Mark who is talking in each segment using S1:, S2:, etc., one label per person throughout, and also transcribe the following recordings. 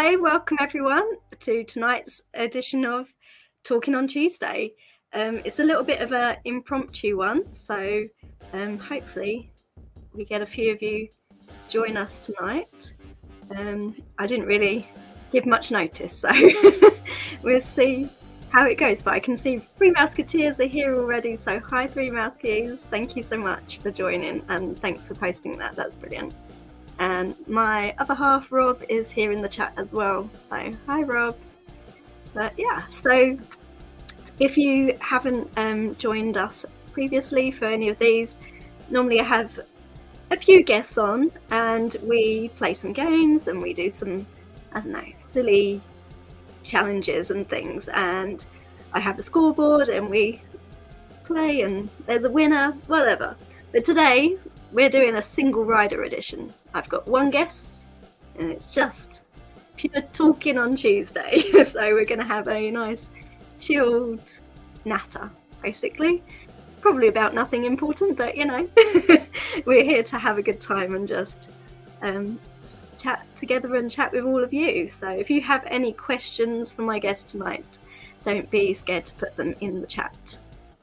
S1: Hi, welcome everyone to tonight's edition of Talking on Tuesday. It's a little bit of an impromptu one, so hopefully we get a few of you join us tonight. I didn't really give much notice, so we'll see how it goes. But I can see Three Musketeers are here already, so hi Three Musketeers, thank you so much for joining and thanks for posting that, that's brilliant. And my other half, Rob, is here in the chat as well. So, hi, Rob. But yeah, so if you haven't joined us previously for any of these, normally I have a few guests on and we play some games and we do some, I don't know, silly challenges and things. And I have a scoreboard and we play and there's a winner, whatever. But today we're doing a single rider edition. I've got one guest and it's just pure talking on Tuesday. So we're going to have a nice chilled natter, basically. Probably about nothing important, but you know, we're here to have a good time and just chat together and chat with all of you. So if you have any questions for my guest tonight, don't be scared to put them in the chat.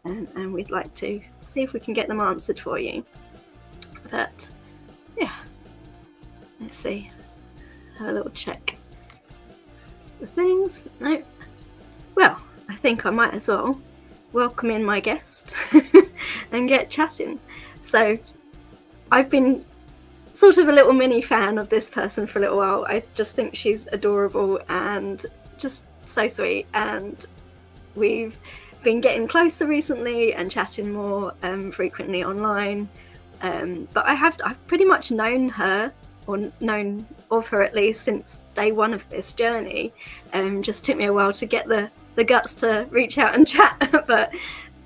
S1: And we'd like to see if we can get them answered for you. But yeah, let's see. Have a little check the things. No. Well, I think I might as well welcome in my guest and get chatting. So I've been sort of a little mini fan of this person for a little while. I just think she's adorable and just so sweet, and we've been getting closer recently and chatting more frequently online. But I've pretty much known her, or known of her at least, since day one of this journey. Just took me a while to get the guts to reach out and chat, but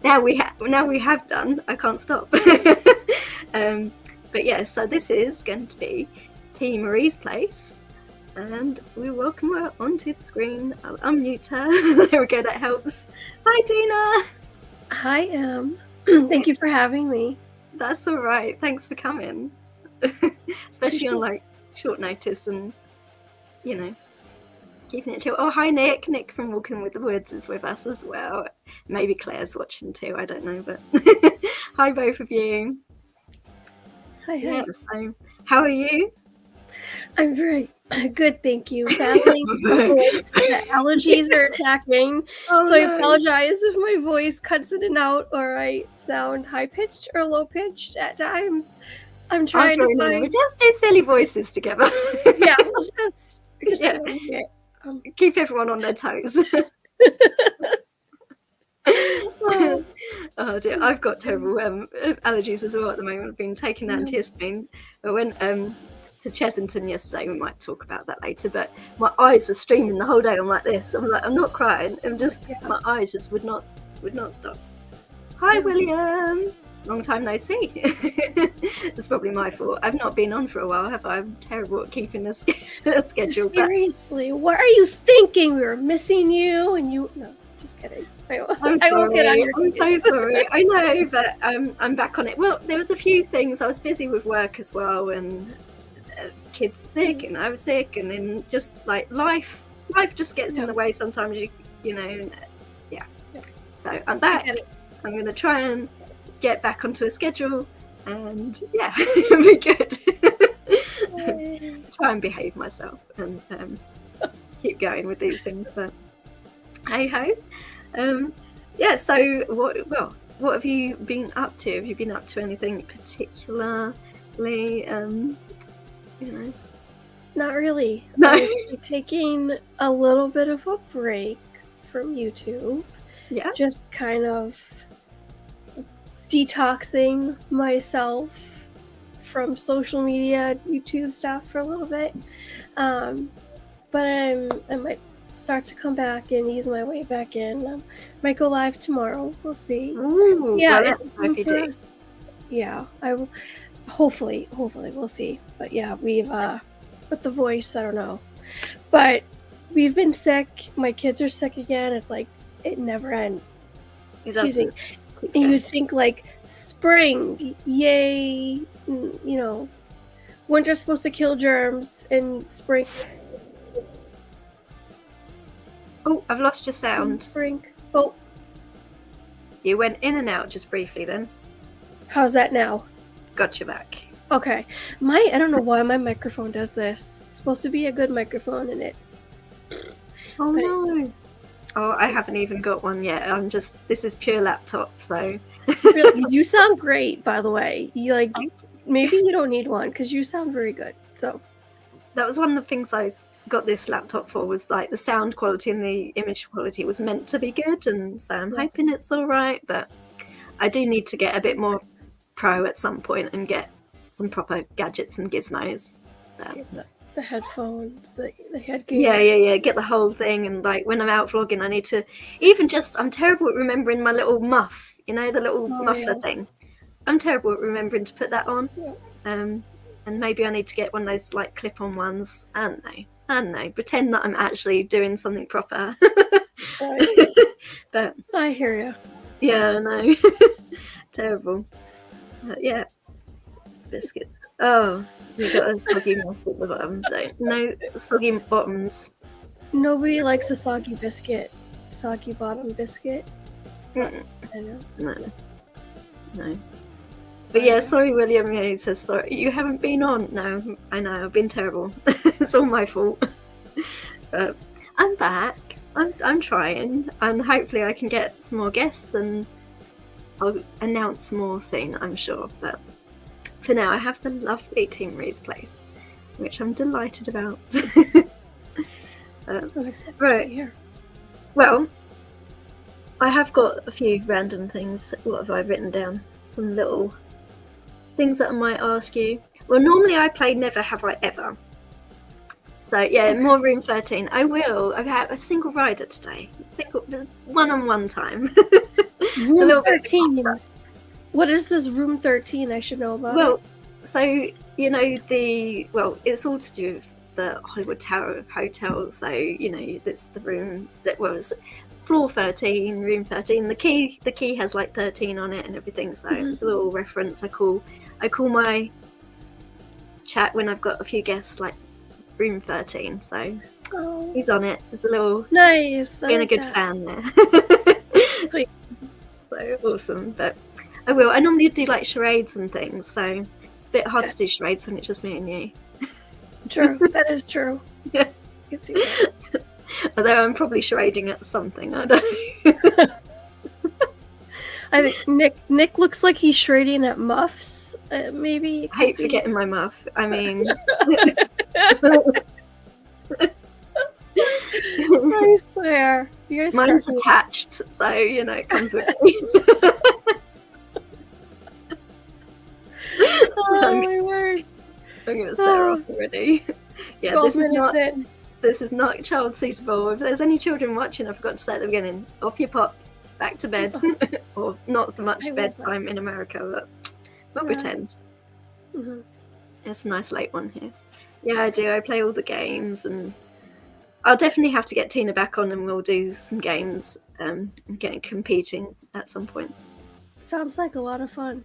S1: now we have done. I can't stop. But yeah, so this is going to be T Marie's place, and we welcome her onto the screen. I'll unmute her. There we go. That helps. Hi, Tina.
S2: Hi, Em. Thank you for having me.
S1: That's all right. Thanks for coming. Especially on like short notice and, you know, keeping it chill. Oh, hi, Nick. Nick from Walking with the Woods is with us as well. Maybe Claire's watching too. I don't know, but hi, both of you.
S2: Hi.
S1: Yeah, so how are you?
S2: I'm very good, thank you. Battling the voice. The allergies are attacking, so I apologize if my voice cuts in and out or I sound high-pitched or low-pitched at times. I'm trying to find...
S1: We just do silly voices together.
S2: Yeah, just
S1: yeah. Keep everyone on their toes. Oh dear, I've got terrible allergies as well at the moment. I've been taking antihistamine. I went to Chessington yesterday. We might talk about that later, but my eyes were streaming the whole day. I'm like this. I'm like, I'm not crying. I'm just, my eyes just would not stop. Hi, William. Long time no see. It's probably my fault. I've not been on for a while, have I? I'm terrible at keeping a schedule.
S2: Seriously, what are you thinking? We were missing you, and you... No, just kidding.
S1: I'm so sorry. I know, but I'm back on it. Well, there was a few things. I was busy with work as well, and kids were sick, and I was sick, and then just like life just gets in the way sometimes. You know, yeah. So I'm back. I'm going to try and get back onto a schedule, and yeah, it'll be good. Try and behave myself and keep going with these things, but hey ho. Yeah, so what have you been up to? Have you been up to anything particularly? You know,
S2: not really.
S1: No.
S2: I'm taking a little bit of a break from YouTube.
S1: Yeah,
S2: just kind of detoxing myself from social media, YouTube stuff for a little bit. But I might start to come back and ease my way back in. Might go live tomorrow. We'll see.
S1: Ooh,
S2: yeah,
S1: well,
S2: it's time for us. Yeah, I will. Hopefully we'll see. But yeah, we've with the voice, I don't know. But we've been sick. My kids are sick again. It's like it never ends. Excuse me. And you think like spring, yay, you know, winter's supposed to kill germs, and spring
S1: Oh, I've lost your sound.
S2: Brink. Oh,
S1: You went in and out just briefly then.
S2: how's that now?
S1: Got you back.
S2: Okay. I don't know why my microphone does this. It's supposed to be a good microphone, and it's...
S1: Oh
S2: But
S1: no. Oh, I haven't even got one yet. This is pure laptop, so.
S2: Really, you sound great, by the way. Maybe you don't need one, because you sound very good, so.
S1: That was one of the things I got this laptop for, was like the sound quality and the image quality was meant to be good, and so I'm hoping it's all right, but I do need to get a bit more pro at some point and get some proper gadgets and gizmos.
S2: The headphones, the headgear.
S1: Yeah, get the whole thing, and like when I'm out vlogging I need to I'm terrible at remembering my little muff, the little muffler thing. I'm terrible at remembering to put that on. And maybe I need to get one of those like clip-on ones. I don't know, pretend that I'm actually doing something proper.
S2: Right.
S1: But
S2: I hear you.
S1: yeah, I know. Terrible. Yeah, biscuits. Oh, we got a soggy mess at the bottom. No soggy bottoms.
S2: Nobody likes a soggy bottom biscuit. So, I know.
S1: No. But yeah, sorry, William. Yeah, he says sorry. You haven't been on. No, I know. I've been terrible. It's all my fault. But I'm back. I'm trying, and hopefully I can get some more guests, and I'll announce more soon, I'm sure. But for now, I have the lovely Team sPlace, which I'm delighted about. Right.
S2: Here.
S1: Well, I have got a few random things. What have I written down? Some little things that I might ask you. Well, normally I play Never Have I Ever. So yeah, more Room 13. I will. I've had a single rider today. One-on-one time.
S2: Room 13. What is this Room 13? I should know about.
S1: Well, so it's all to do with the Hollywood Tower of Hotels. So that's the room that was floor 13, room 13. The key has like 13 on it and everything. So it's a little reference. I call my chat when I've got a few guests like room 13. So he's on it. There's a little
S2: nice.
S1: Being a good fan there.
S2: Sweet.
S1: So awesome. But I will. I normally do like charades and things. So it's a bit hard to do charades when it's just me and you.
S2: True. That is true.
S1: Yeah.
S2: I can see that.
S1: Although I'm probably charading at something. I don't know.
S2: I think Nick looks like he's charading at muffs. Maybe.
S1: I hate forgetting my muff. I mean.
S2: I swear. You guys
S1: Mine's attached, so it comes with me.
S2: Oh my word.
S1: I'm gonna set her off already. Yeah,
S2: 12 minutes in.
S1: This is not child suitable. If there's any children watching, I forgot to say at the beginning, off your pop, back to bed. Or not so much bedtime in America, but we'll pretend.
S2: Mm-hmm.
S1: It's a nice late one here. Yeah, I do. I play all the games, and I'll definitely have to get Tina back on, and we'll do some games, getting competing at some point.
S2: Sounds like a lot of fun.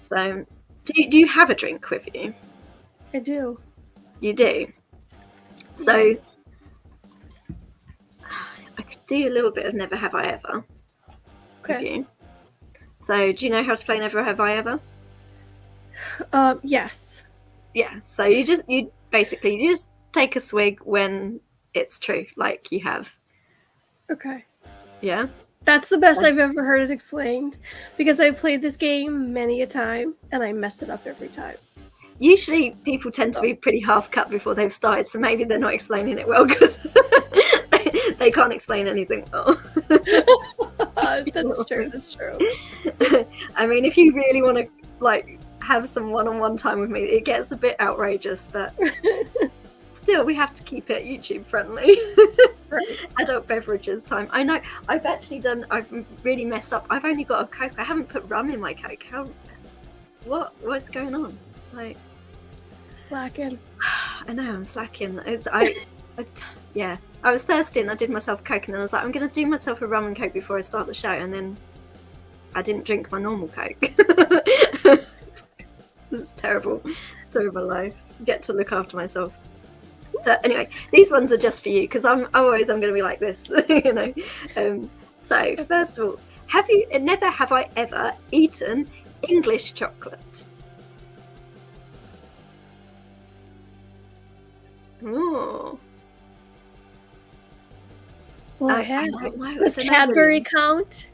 S1: So, do you have a drink with you?
S2: I do.
S1: You do? So, I could do a little bit of Never Have I Ever.
S2: Okay.
S1: With you. So, do you know how to play Never Have I Ever?
S2: Yes.
S1: Yeah. So you just take a swig when it's true, like you have.
S2: Okay.
S1: Yeah.
S2: That's the best I've ever heard it explained, because I played this game many a time and I mess it up every time.
S1: Usually people tend to be pretty half cut before they've started, so maybe they're not explaining it well because they can't explain anything well.
S2: That's true. That's true.
S1: I mean, if you really want to like have some one-on-one time with me, it gets a bit outrageous, but still we have to keep it YouTube friendly. Right. Adult beverages time. I know I've really messed up. I've only got a Coke. I haven't put rum in my Coke. What's going on? Like,
S2: slacking.
S1: I know I'm slacking. Yeah, I was thirsty and I did myself a Coke, and then I was like, I'm gonna do myself a rum and Coke before I start the show, and then I didn't drink my normal Coke. This is terrible. Story of my life. Get to look after myself. But anyway, these ones are just for you because I'm going to be like this, you know. So first of all, never have I ever eaten English chocolate? Oh.
S2: Well, I have. Does Cadbury count?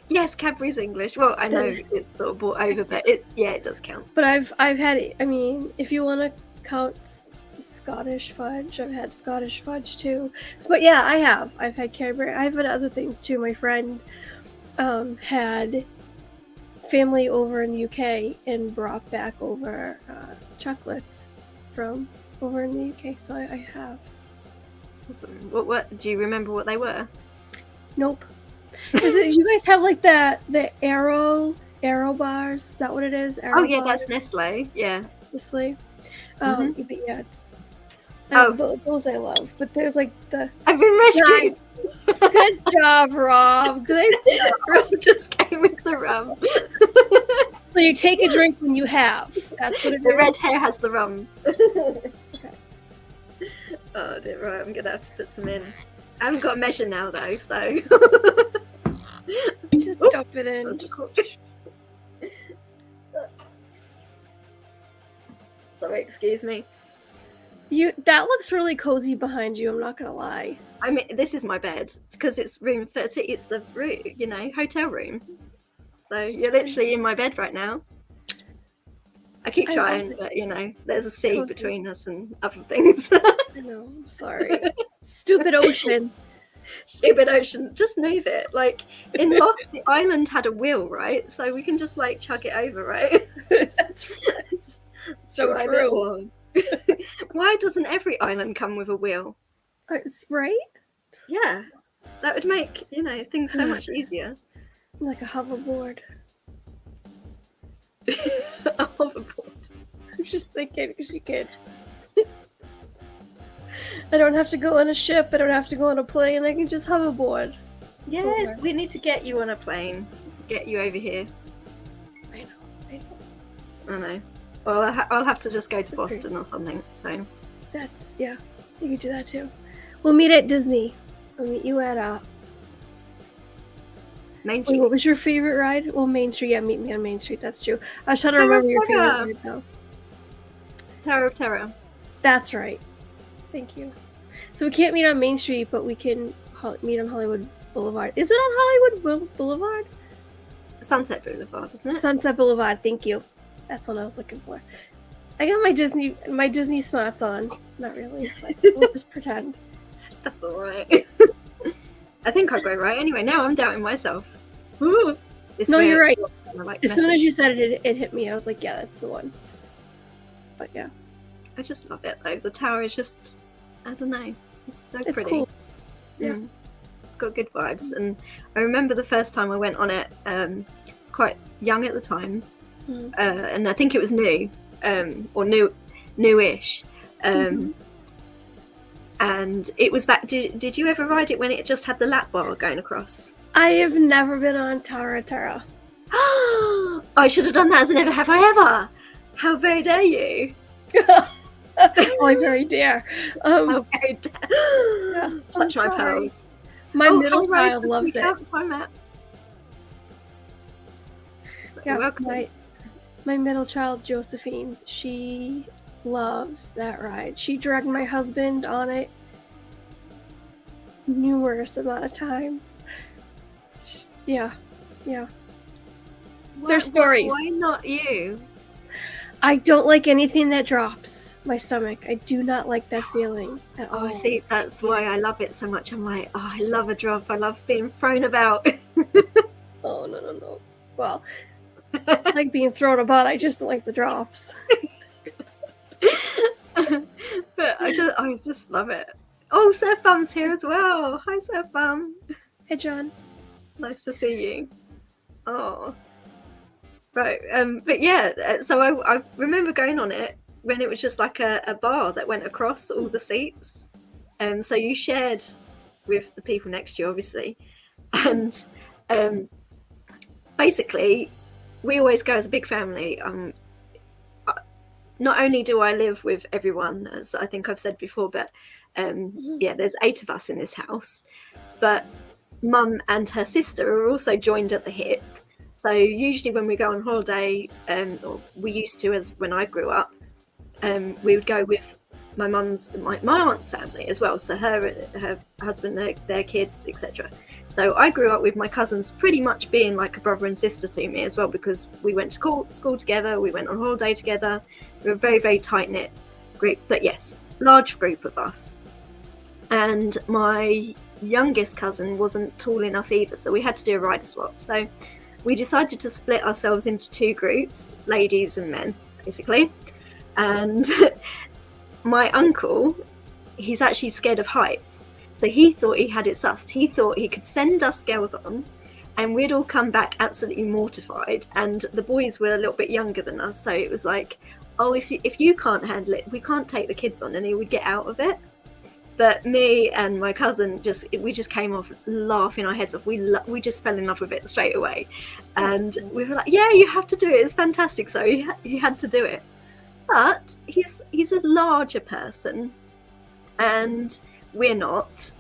S1: Yes, Cadbury's English. Well, I know it's sort of brought over, but it does count.
S2: But I've had. I mean, if you want to count Scottish fudge, I've had Scottish fudge too. But yeah, I have. I've had Cadbury. I've had other things too. My friend had family over in the UK and brought back over chocolates from over in the UK. So I have.
S1: Awesome. What do you remember what they were?
S2: Nope. You guys have like the Aero bars? Is that what it is?
S1: Aero bars? That's Nestle. Yeah.
S2: Nestle. But yeah, it's those I love. But there's like the
S1: I've been rescued.
S2: Good job, Rob. Good job.
S1: Rob just came with the rum.
S2: So you take a drink when you have. That's what it is.
S1: The red hair has the rum.
S2: Okay.
S1: Oh dear, right, I'm gonna have to put some in. I haven't got a measure now though, so
S2: just dump it in.
S1: Sorry, excuse me.
S2: That looks really cozy behind you, I'm not gonna lie.
S1: I mean, this is my bed because it's room 30. It's the room, hotel room. So you're literally in my bed right now. I keep trying, but there's a sea between us and other things.
S2: I know, I'm sorry. Stupid ocean.
S1: Stupid ocean. Just move it. Like in Lost, the island had a wheel, right? So we can just like chug it over, right?
S2: That's right. So true.
S1: Why doesn't every island come with a wheel?
S2: Right?
S1: Yeah. That would make, things so much easier.
S2: Like a hoverboard.
S1: A hoverboard.
S2: I'm just thinking because you could. I don't have to go on a ship. I don't have to go on a plane. I can just hoverboard.
S1: Yes, we need to get you on a plane. Get you over here.
S2: I know.
S1: Well, I'll have to just go to Boston or something. So.
S2: You could do that too. We'll meet at Disney. I'll meet you at
S1: Main Street.
S2: Wait, what was your favorite ride? Well, Main Street. Yeah, meet me on Main Street. That's true. I was trying to remember your favorite ride though.
S1: Tower of Terror.
S2: That's right. Thank you. So we can't meet on Main Street, but we can meet on Hollywood Boulevard. Is it on Hollywood Boulevard?
S1: Sunset Boulevard, isn't it?
S2: Sunset Boulevard. Thank you. That's what I was looking for. I got my Disney smarts on. Not really, but we'll just pretend.
S1: That's all right. I think I'll go right anyway. Now I'm doubting myself.
S2: No, you're right. As soon as you said it, it hit me. I was like, yeah, that's the one. But yeah.
S1: I just love it though. The tower is just, I don't know, it's so pretty.
S2: Cool. Yeah.
S1: It's got good vibes. And I remember the first time I went on it, I was quite young at the time. And I think it was new, or newish. And it was back, did you ever ride it when it just had the lap bar going across?
S2: I have never been on Tower of Terror.
S1: I should have done that as an ever have I ever. How very dare you?
S2: I very dare.
S1: How very dare.
S2: Yeah,
S1: Clutch my pearls.
S2: My middle child loves it. Yeah, my middle child, Josephine, she loves that ride. She dragged my husband on it numerous amount of times. Yeah. Their stories.
S1: Why not you?
S2: I don't like anything that drops my stomach. I do not like that feeling at all.
S1: Oh, see, that's why I love it so much. I'm like, I love a drop. I love being thrown about.
S2: Oh, no. Well, I like being thrown about. I just don't like the drops.
S1: But I just love it. Oh, Surf Bum's here as well. Hi, Surf Bum.
S2: Hey, John.
S1: Nice to see you. Oh. Right, but yeah, so I remember going on it when it was just like a bar that went across all the seats. So you shared with the people next to you, obviously. And basically, we always go as a big family. not only do I live with everyone, as I think I've said before, but yeah, there's 8 of us in this house, but Mum and her sister are also joined at the hip. So usually when we go on holiday, or we used to, as when I grew up, we would go with my aunt's family as well. So her husband, their kids, etc. So I grew up with my cousins pretty much being like a brother and sister to me as well, because we went to school together, we went on holiday together. We were a very, very tight knit group, but yes, large group of us. And my youngest cousin wasn't tall enough either, so we had to do a rider swap. So we decided to split ourselves into 2 groups, ladies and men, basically. And my uncle, he's actually scared of heights, so he thought he had it sussed. He thought he could send us girls on and we'd all come back absolutely mortified, and the boys were a little bit younger than us, so it was like, oh, if you can't handle it, we can't take the kids on, and he would get out of it. But me and my cousin we just came off laughing our heads off. We just fell in love with it straight away, and we were like, yeah, you have to do it, it's fantastic. So he had to do it. But he's a larger person and we're not,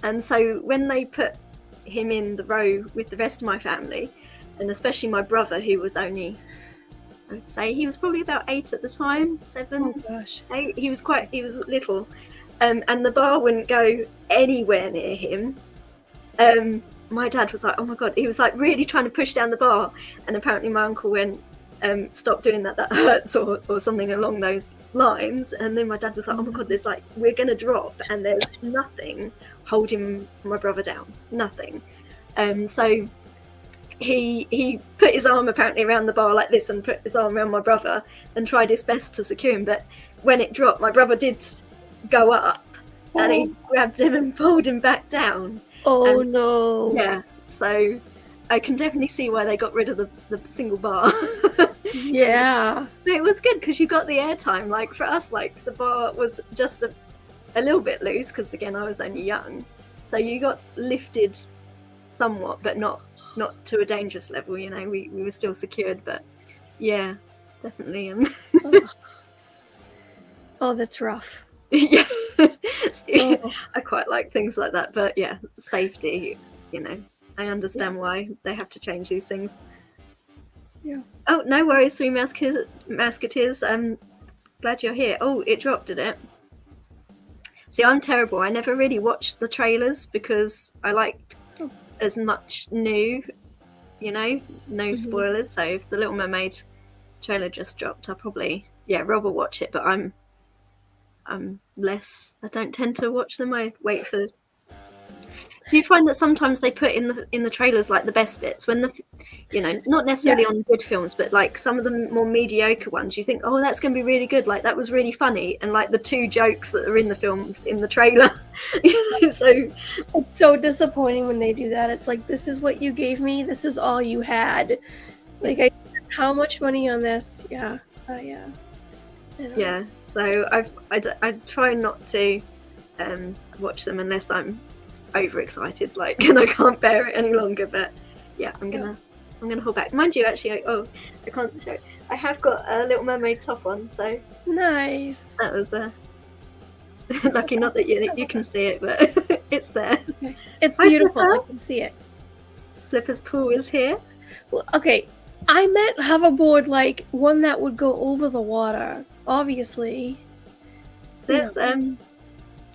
S1: and so when they put him in the row with the rest of my family, and especially my brother, who was only, I would say he was probably about 8 at the time, 7.
S2: Oh gosh.
S1: 8. He was little, and the bar wouldn't go anywhere near him. My dad was like, oh my god, he was like really trying to push down the bar, and apparently my uncle went, stop doing that hurts, or something along those lines. And then my dad was like, oh my god, there's like, we're gonna drop, and there's nothing holding my brother down, nothing. So he put his arm apparently around the bar like this, and put his arm around my brother and tried his best to secure him. But when it dropped, my brother did go up, and he grabbed him and pulled him back down.
S2: Oh,
S1: and,
S2: no.
S1: Yeah, so I can definitely see why they got rid of the single bar.
S2: Yeah.
S1: But it was good because you got the airtime. Like for us, like the bar was just a little bit loose because again I was only young, so you got lifted somewhat, but not to a dangerous level. You know, we were still secured. But yeah, definitely.
S2: Oh, that's rough.
S1: Yeah,
S2: Oh.
S1: I quite like things like that. But yeah, safety. You know, I understand why they have to change these things.
S2: Yeah.
S1: Oh, no worries, 3 Musketeers. Glad you're here. Oh, it dropped, did it? See, I'm terrible. I never really watched the trailers because I liked as much new, you know, no spoilers. So if the Little Mermaid trailer just dropped, I'll probably, Rob will watch it, but I'm less, I don't tend to watch them. I wait for. Do you find that sometimes they put in the trailers like the best bits when not necessarily on good films, but like some of the more mediocre ones, you think, oh, that's going to be really good, like that was really funny, and like the 2 jokes that are in the films in the trailer. So
S2: it's so disappointing when they do that. It's like, this is what you gave me, this is all you had. Like, I spent how much money on this? Yeah.
S1: Yeah. So I try not to watch them unless I'm overexcited, like, and I can't bear it any longer. But yeah, I'm gonna hold back. Mind you, actually, I can't show it. I have got a Little Mermaid top on, so
S2: nice.
S1: that was lucky. Not that you can see it, but it's there.
S2: Okay. It's beautiful. I can see it.
S1: Flipper's pool is here.
S2: Well, okay, I meant hoverboard, like one that would go over the water. Obviously,
S1: there's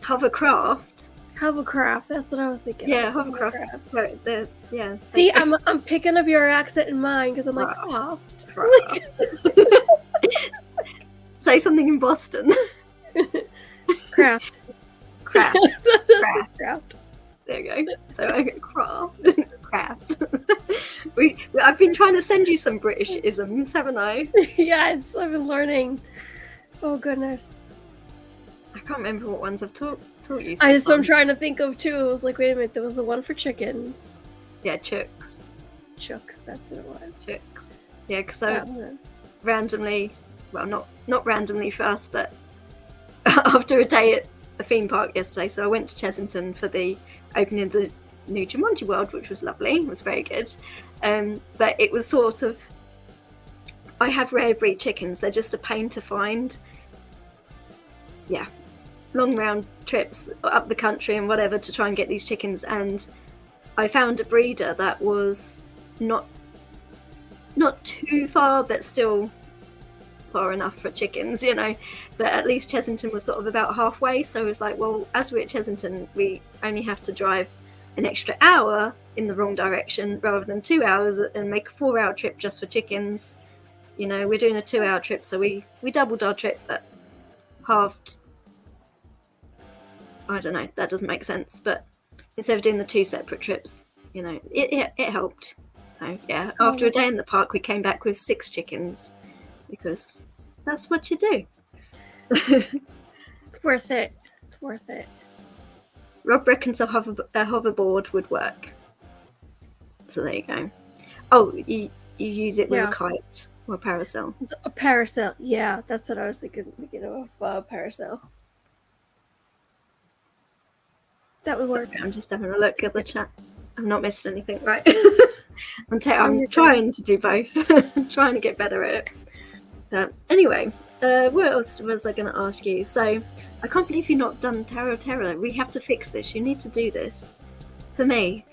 S1: hovercraft.
S2: Hovercraft, that's what I was thinking.
S1: Yeah, hovercraft. Right there. Yeah.
S2: See, I'm picking up your accent in mine because I'm like, craft.
S1: Say something in Boston.
S2: Craft.
S1: Craft.
S2: Craft.
S1: There you go. So I get craft. I've been trying to send you some British isms, haven't I?
S2: Yes, I've been learning. Oh goodness.
S1: I can't remember what ones I've taught you.
S2: So I'm trying to think of too. I was like, wait a minute, there was the one for chickens.
S1: Yeah, chooks.
S2: Chooks, that's what it was.
S1: Chooks. Yeah, because randomly, well, not randomly for us, but after a day at a theme park yesterday, so I went to Chessington for the opening of the new Jumanji World, which was lovely. It was very good. But it was sort of I have rare breed chickens. They're just a pain to find. Yeah, long round trips up the country and whatever to try and get these chickens. And I found a breeder that was not too far, but still far enough for chickens, you know. But at least Chessington was sort of about halfway. So it was like, well, as we're at Chessington, we only have to drive an extra hour in the wrong direction rather than 2 hours and make a 4-hour trip just for chickens. You know, we're doing a 2-hour trip, so we doubled our trip but halved. I don't know, that doesn't make sense, but instead of doing the 2 separate trips, you know, it helped. So yeah, after a day in the park, we came back with 6 chickens because that's what you do.
S2: It's worth it. It's worth it.
S1: Rob reckons a hoverboard would work. So there you go. Oh, you use it with a kite or a parasail.
S2: It's a parasail. Yeah, that's what I was thinking of. Parasail. That would work.
S1: I'm just having a look at the chat. I've not missed anything, right? I'm trying to do both. I'm trying to get better at it. Anyway, what else was I going to ask you? So, I can't believe you've not done terror-ble. We have to fix this. You need to do this. For me.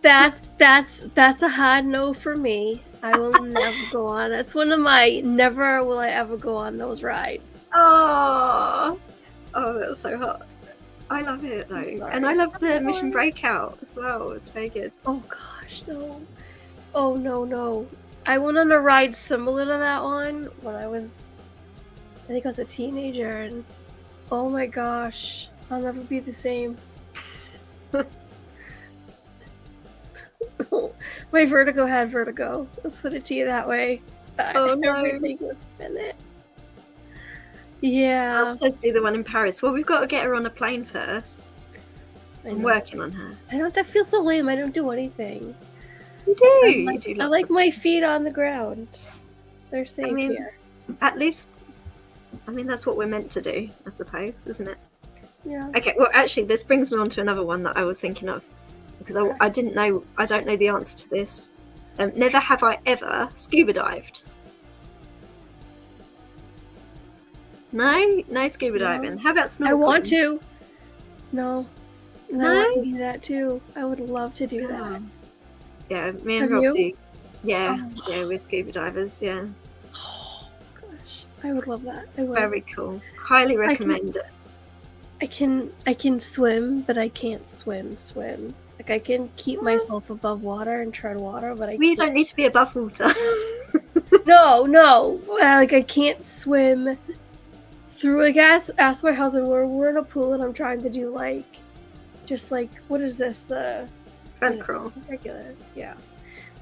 S2: That's a hard no for me. I will never go on. That's one of my never will I ever go on those rides.
S1: Oh, that's so hot. I love it though, and I love the Mission Breakout as well. It's very good.
S2: Oh gosh, no. Oh no. I went on a ride similar to that one when I think I was a teenager, and oh my gosh, I'll never be the same. My vertigo had vertigo. Let's put it to you that way.
S1: Oh no.
S2: Everything was spinning. Yeah.
S1: Mom says do the one in Paris. Well, we've got to get her on a plane first. I'm working on her.
S2: I feel so lame. I don't do anything.
S1: You do.
S2: I like my feet on the ground. They're safe here.
S1: At least, that's what we're meant to do, I suppose, isn't it?
S2: Yeah.
S1: Okay, well, actually, this brings me on to another one that I was thinking of. Because I don't know the answer to this. Never have I ever scuba dived. No scuba diving. How about snorkeling?
S2: I want to. No. I want to do that too. I would love to do that.
S1: Yeah, me and Rob do. Yeah, we're scuba divers. Yeah.
S2: Oh gosh, I would love that.
S1: Very cool. Highly recommend it.
S2: I can swim, but I can't swim. Like I can keep myself above water and tread water, but
S1: you don't need to be above water.
S2: No. Like I can't swim through. Like ask my husband. We're in a pool and I'm trying to do just what is this? The
S1: front crawl.
S2: Regular, yeah.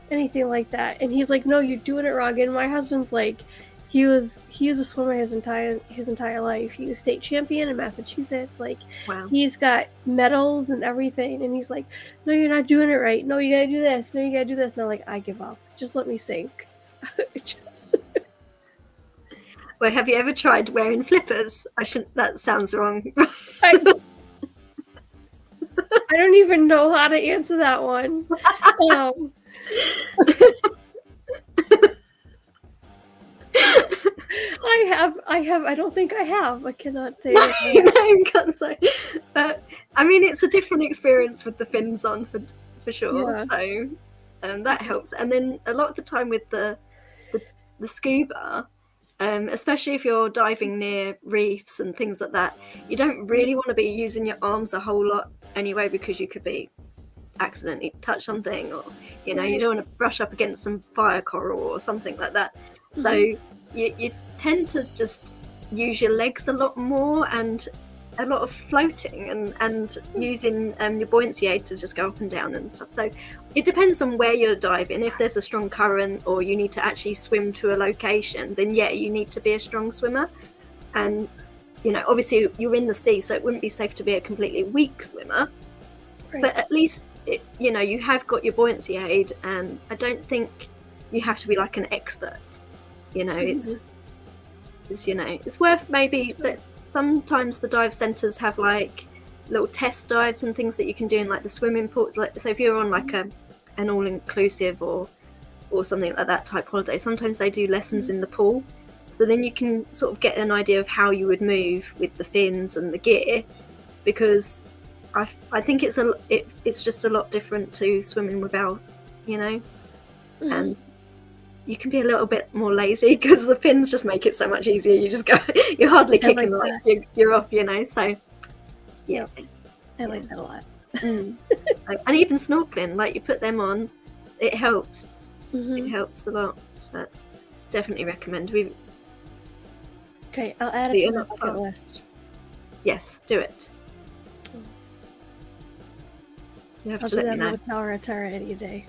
S2: Anything like that, and he's like, "No, you're doing it wrong." And my husband's like, he was a swimmer his entire life. He was state champion in Massachusetts.
S1: Wow.
S2: He's got medals and everything. And he's like, "No, you're not doing it right. No, you gotta do this. No, you gotta do this." And I'm like, I give up. Just let me sink.
S1: Well, have you ever tried wearing flippers? That sounds wrong.
S2: I don't even know how to answer that one. I don't think I have. I cannot say that.
S1: No, you can't say. But it's a different experience with the fins on for sure. Yeah. So that helps. And then a lot of the time with the scuba, especially if you're diving near reefs and things like that, you don't really want to be using your arms a whole lot anyway, because you could be accidentally touch something, or you don't want to brush up against some fire coral or something like that. Mm-hmm. So you tend to just use your legs a lot more and a lot of floating and using your buoyancy aid to just go up and down and stuff. So it depends on where you're diving. If there's a strong current or you need to actually swim to a location, then you need to be a strong swimmer. And obviously you're in the sea, so it wouldn't be safe to be a completely weak swimmer. Right. But at least you have got your buoyancy aid, and I don't think you have to be like an expert. Mm-hmm. It's worth maybe that sometimes the dive centers have little test dives and things that you can do in the swimming pool. So if you're on an all-inclusive or or something like that type holiday, sometimes they do lessons in the pool. So then you can sort of get an idea of how you would move with the fins and the gear, because I think it's just a lot different to swimming without, you know, and you can be a little bit more lazy because the fins just make it so much easier. You just go, you're hardly kicking like you're off, you know. So yeah,
S2: I like that a lot.
S1: And even snorkeling, like you put them on, it helps. It helps a lot. But definitely recommend.
S2: Okay, I'll add it to my bucket list.
S1: Yes, do it. You have
S2: I'll
S1: to
S2: do
S1: let me
S2: that
S1: know.
S2: with Tower any day.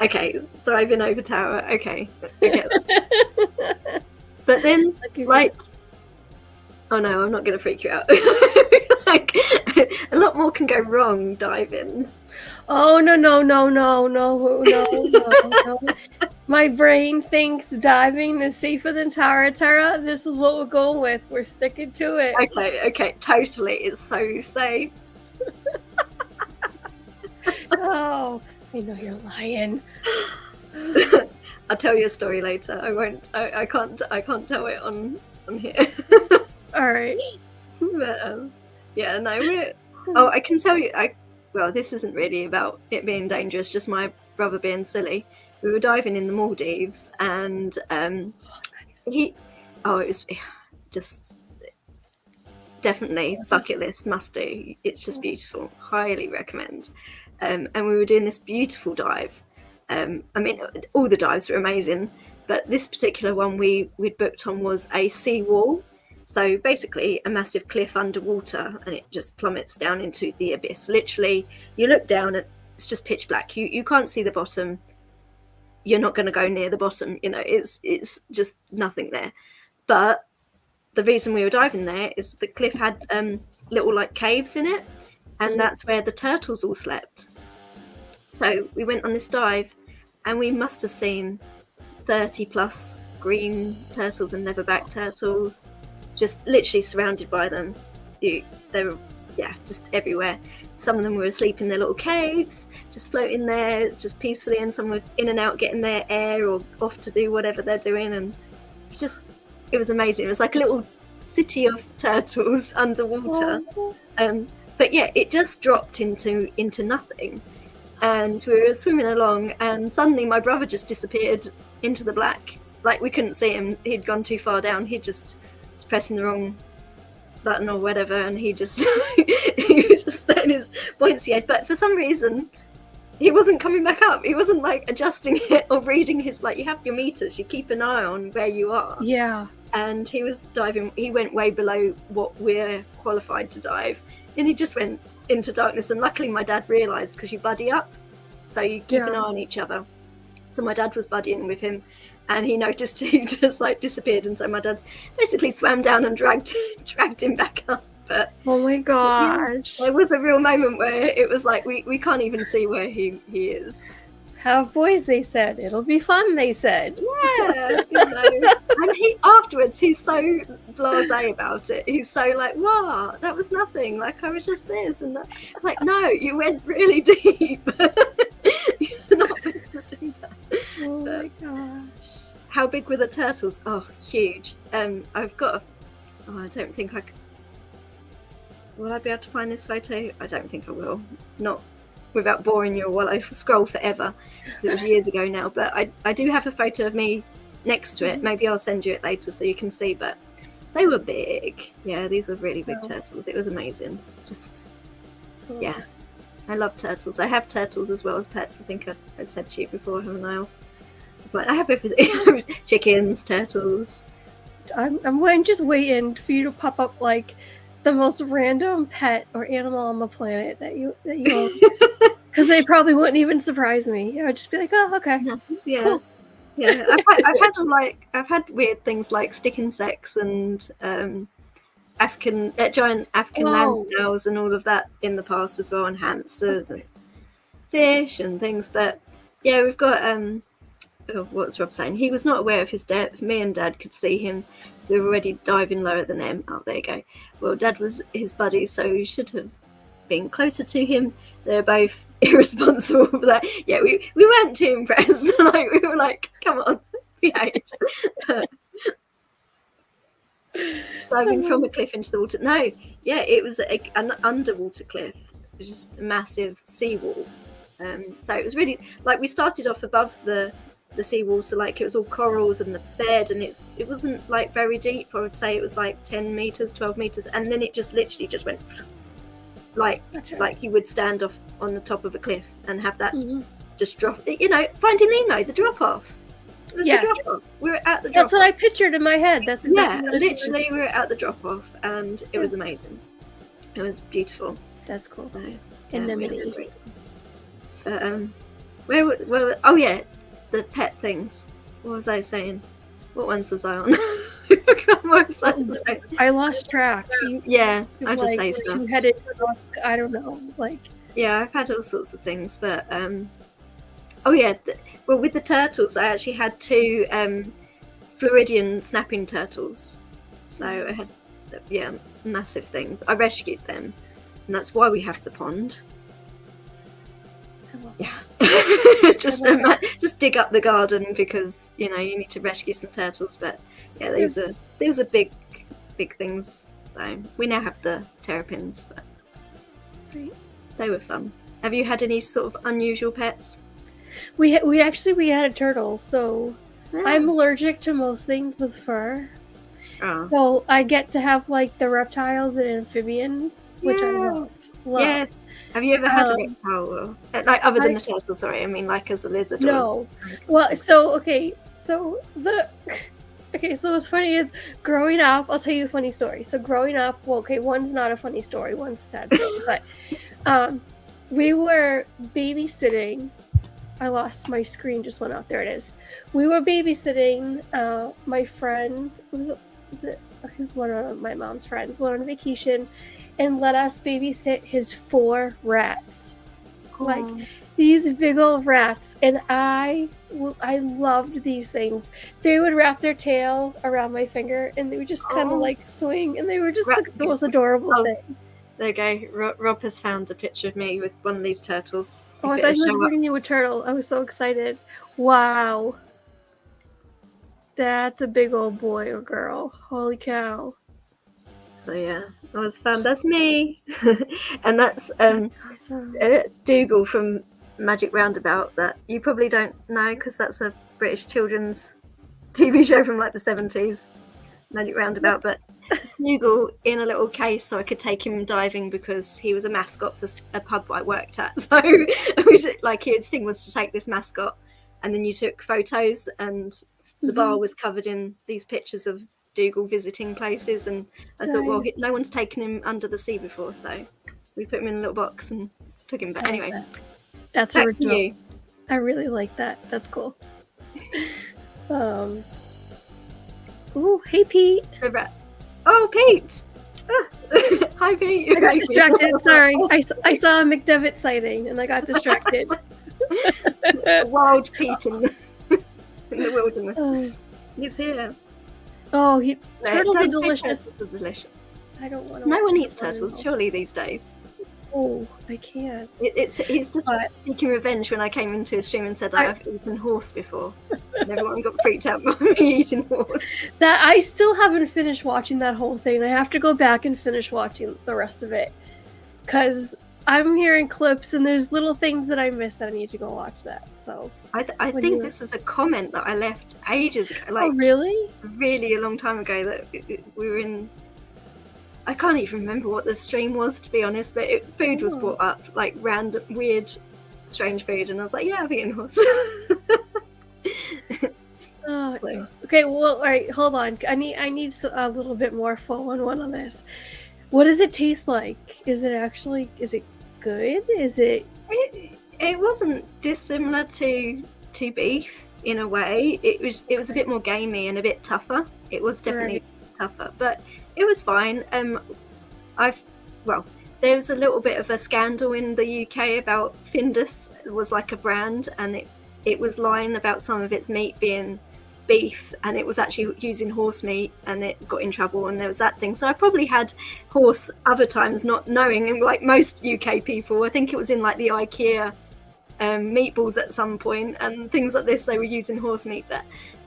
S1: Okay, driving over tower. Okay, but then like, oh no, I'm not going to freak you out. Like, a lot more can go wrong diving.
S2: Oh no. My brain thinks diving is safer than Tower. This is what we're going with. We're sticking to it.
S1: Okay, totally. It's so safe.
S2: Oh, I know you're lying.
S1: I'll tell you a story later. I won't. I can't tell it on here.
S2: All right.
S1: But yeah, no. Oh, I can tell you. Well, this isn't really about it being dangerous. Just my brother being silly. We were diving in the Maldives, and it was just definitely bucket list, must do. It's just beautiful. Highly recommend. And we were doing this beautiful dive. I mean, all the dives were amazing, but this particular one we'd booked on was a sea wall. So basically a massive cliff underwater, and it just plummets down into the abyss. Literally, you look down and it's just pitch black. You can't see the bottom. You're not going to go near the bottom. You know, it's just nothing there. But the reason we were diving there is the cliff had little like caves in it, and that's where the turtles all slept. So we went on this dive, and we must have seen 30 plus green turtles and leatherback turtles, just literally surrounded by them. They were, just everywhere. Some of them were asleep in their little caves, just floating there, just peacefully, and some were in and out getting their air or off to do whatever they're doing, and it was amazing. It was like a little city of turtles underwater. But yeah, it just dropped into nothing, and we were swimming along, and suddenly my brother just disappeared into the black. Like, we couldn't see him. He'd gone too far down. He just was pressing the wrong button or whatever, and he was just letting his buoyancy aid. But for some reason, he wasn't coming back up. He wasn't like adjusting it or reading his, like, you have your meters, you keep an eye on where you are.
S2: Yeah.
S1: And he was diving, he went way below what we're qualified to dive, and he just went into darkness. And luckily my dad realised, because you buddy up, so you keep an eye on each other. So my dad was buddying with him, and he noticed he just like disappeared, and so my dad basically swam down and dragged him back up. But
S2: oh my gosh,
S1: there was a real moment where it was like we can't even see where he is.
S2: Have boys, they said. It'll be fun, they said.
S1: Yeah, and he afterwards, he's so blasé about it. He's so like, "Wow, that was nothing. Like, I was just this and that." I'm like, no, you went really deep. You're not meant to do that.
S2: Oh my gosh!
S1: How big were the turtles? Oh, huge. I've got. I don't think I could. Will I be able to find this photo? I don't think I will. Not without boring you while I scroll forever, because it was years ago now. But I do have a photo of me next to it. Maybe I'll send you it later so you can see. But they were big. Yeah, these were really big turtles. It was amazing. Just, yeah. I love turtles. I have turtles as well as pets. I think I said to you before, haven't I? But I have everything. Chickens, turtles.
S2: I'm just waiting for you to pop up like the most random pet or animal on the planet that you own. Because they probably wouldn't even surprise me. I'd just be like, oh, okay.
S1: Yeah.
S2: Cool.
S1: Yeah. I've had weird things like stick insects and giant African land snails and all of that in the past as well, and hamsters and fish and things. But yeah, we've got what's Rob saying? He was not aware of his death. Me and Dad could see him, so we were already diving lower than him. Oh, there you go. Well, Dad was his buddy, so he should have being closer to him. They were both irresponsible for that. Yeah, we weren't too impressed. Like, we were like, come on, behave. Diving from a cliff into the water. No, yeah, it was an underwater cliff. It was just a massive seawall. So it was really like we started off above the seawall, so like it was all corals and the bed, and it wasn't like very deep. I would say it was like 10 meters, 12 meters, and then it just literally just went like you would stand off on the top of a cliff and have that just drop. You know, Finding Nemo, the drop off. It was the drop off. We were at the drop off.
S2: That's what I pictured in my head. That's exactly what
S1: literally we were at the drop off, and it was amazing. It was beautiful.
S2: That's cool.
S1: So,
S2: Indemnity.
S1: Where oh yeah, the pet things. What was I saying? What ones was I on? I forgot what I was saying.
S2: I lost track.
S1: I just say stuff.
S2: You headed to, I don't know. Like,
S1: yeah, I've had all sorts of things, but oh yeah. Well, with the turtles, I actually had 2 Floridian snapping turtles. So I had massive things. I rescued them, and that's why we have the pond. Just dig up the garden because you need to rescue some turtles. But yeah, these are big things. So we now have the terrapins. But
S2: sweet.
S1: They were fun. Have you had any sort of unusual pets?
S2: We had a turtle. So I'm allergic to most things with fur.
S1: Oh.
S2: So I get to have like the reptiles and amphibians, which I love.
S1: Yes. Have you ever had a reptile? Like other than a turtle, sorry. I mean like as a lizard.
S2: No. Well, so what's funny is growing up, I'll tell you a funny story. So growing up, one's not a funny story, one's a sad story, but we were babysitting. I lost my screen, just went out. There it is. We were babysitting my friend, who's one of my mom's friends, went on vacation and let us babysit his 4 rats. Like these big old rats, and I loved these things. They would wrap their tail around my finger and they would just kind of like swing, and they were just the most adorable thing.
S1: There you go. Rob has found a picture of me with one of these turtles.
S2: Oh, I thought he was bringing you a turtle. I was so excited. Wow. That's a big old boy or girl. Holy cow.
S1: So yeah, that was fun. That's me. And that's
S2: awesome.
S1: Dougal from Magic Roundabout, that you probably don't know because that's a British children's TV show from like the 70s, Magic Roundabout. But it's Dougal in a little case so I could take him diving because he was a mascot for a pub I worked at. So like his thing was to take this mascot, and then you took photos, and the bar was covered in these pictures of Dougal visiting places, and I thought, well, no one's taken him under the sea before, so we put him in a little box and took him back. Anyway,
S2: that's original. I really like that. That's cool. Ooh, hey Pete.
S1: Oh, Pete. Hi, Pete.
S2: I got distracted. Sorry, I saw a McDevitt sighting and I got distracted.
S1: Wild Pete in the wilderness. He's here.
S2: Oh, turtles are delicious.
S1: Turtles are delicious.
S2: I don't want to.
S1: No one eats turtles, surely, these days.
S2: Oh, I can't.
S1: He's just seeking revenge when I came into his stream and said I've eaten horse before. And everyone got freaked out by me eating horse.
S2: That I still haven't finished watching that whole thing. I have to go back and finish watching the rest of it. Because I'm hearing clips and there's little things that I missed that I need to go watch that. So
S1: I think this was a comment that I left ages ago. Like,
S2: oh, really?
S1: Really a long time ago, that we were in... I can't even remember what the stream was, to be honest, but food was brought up, like random, weird, strange food, and I was like, yeah, I've eaten horse.
S2: Okay, well, all right, hold on. I need a little bit more 411 on this. What does it taste like? Is it good? Is it...
S1: It wasn't dissimilar to beef in a way. It was a bit more gamey and a bit tougher. It was definitely tougher, but it was fine. There was a little bit of a scandal in the UK about Findus. It was like a brand, and it was lying about some of its meat being beef, and it was actually using horse meat, and it got in trouble, and there was that thing. So I probably had horse other times, not knowing, like most UK people. I think it was in like the IKEA meatballs at some point and things like this. They were using horse meat, but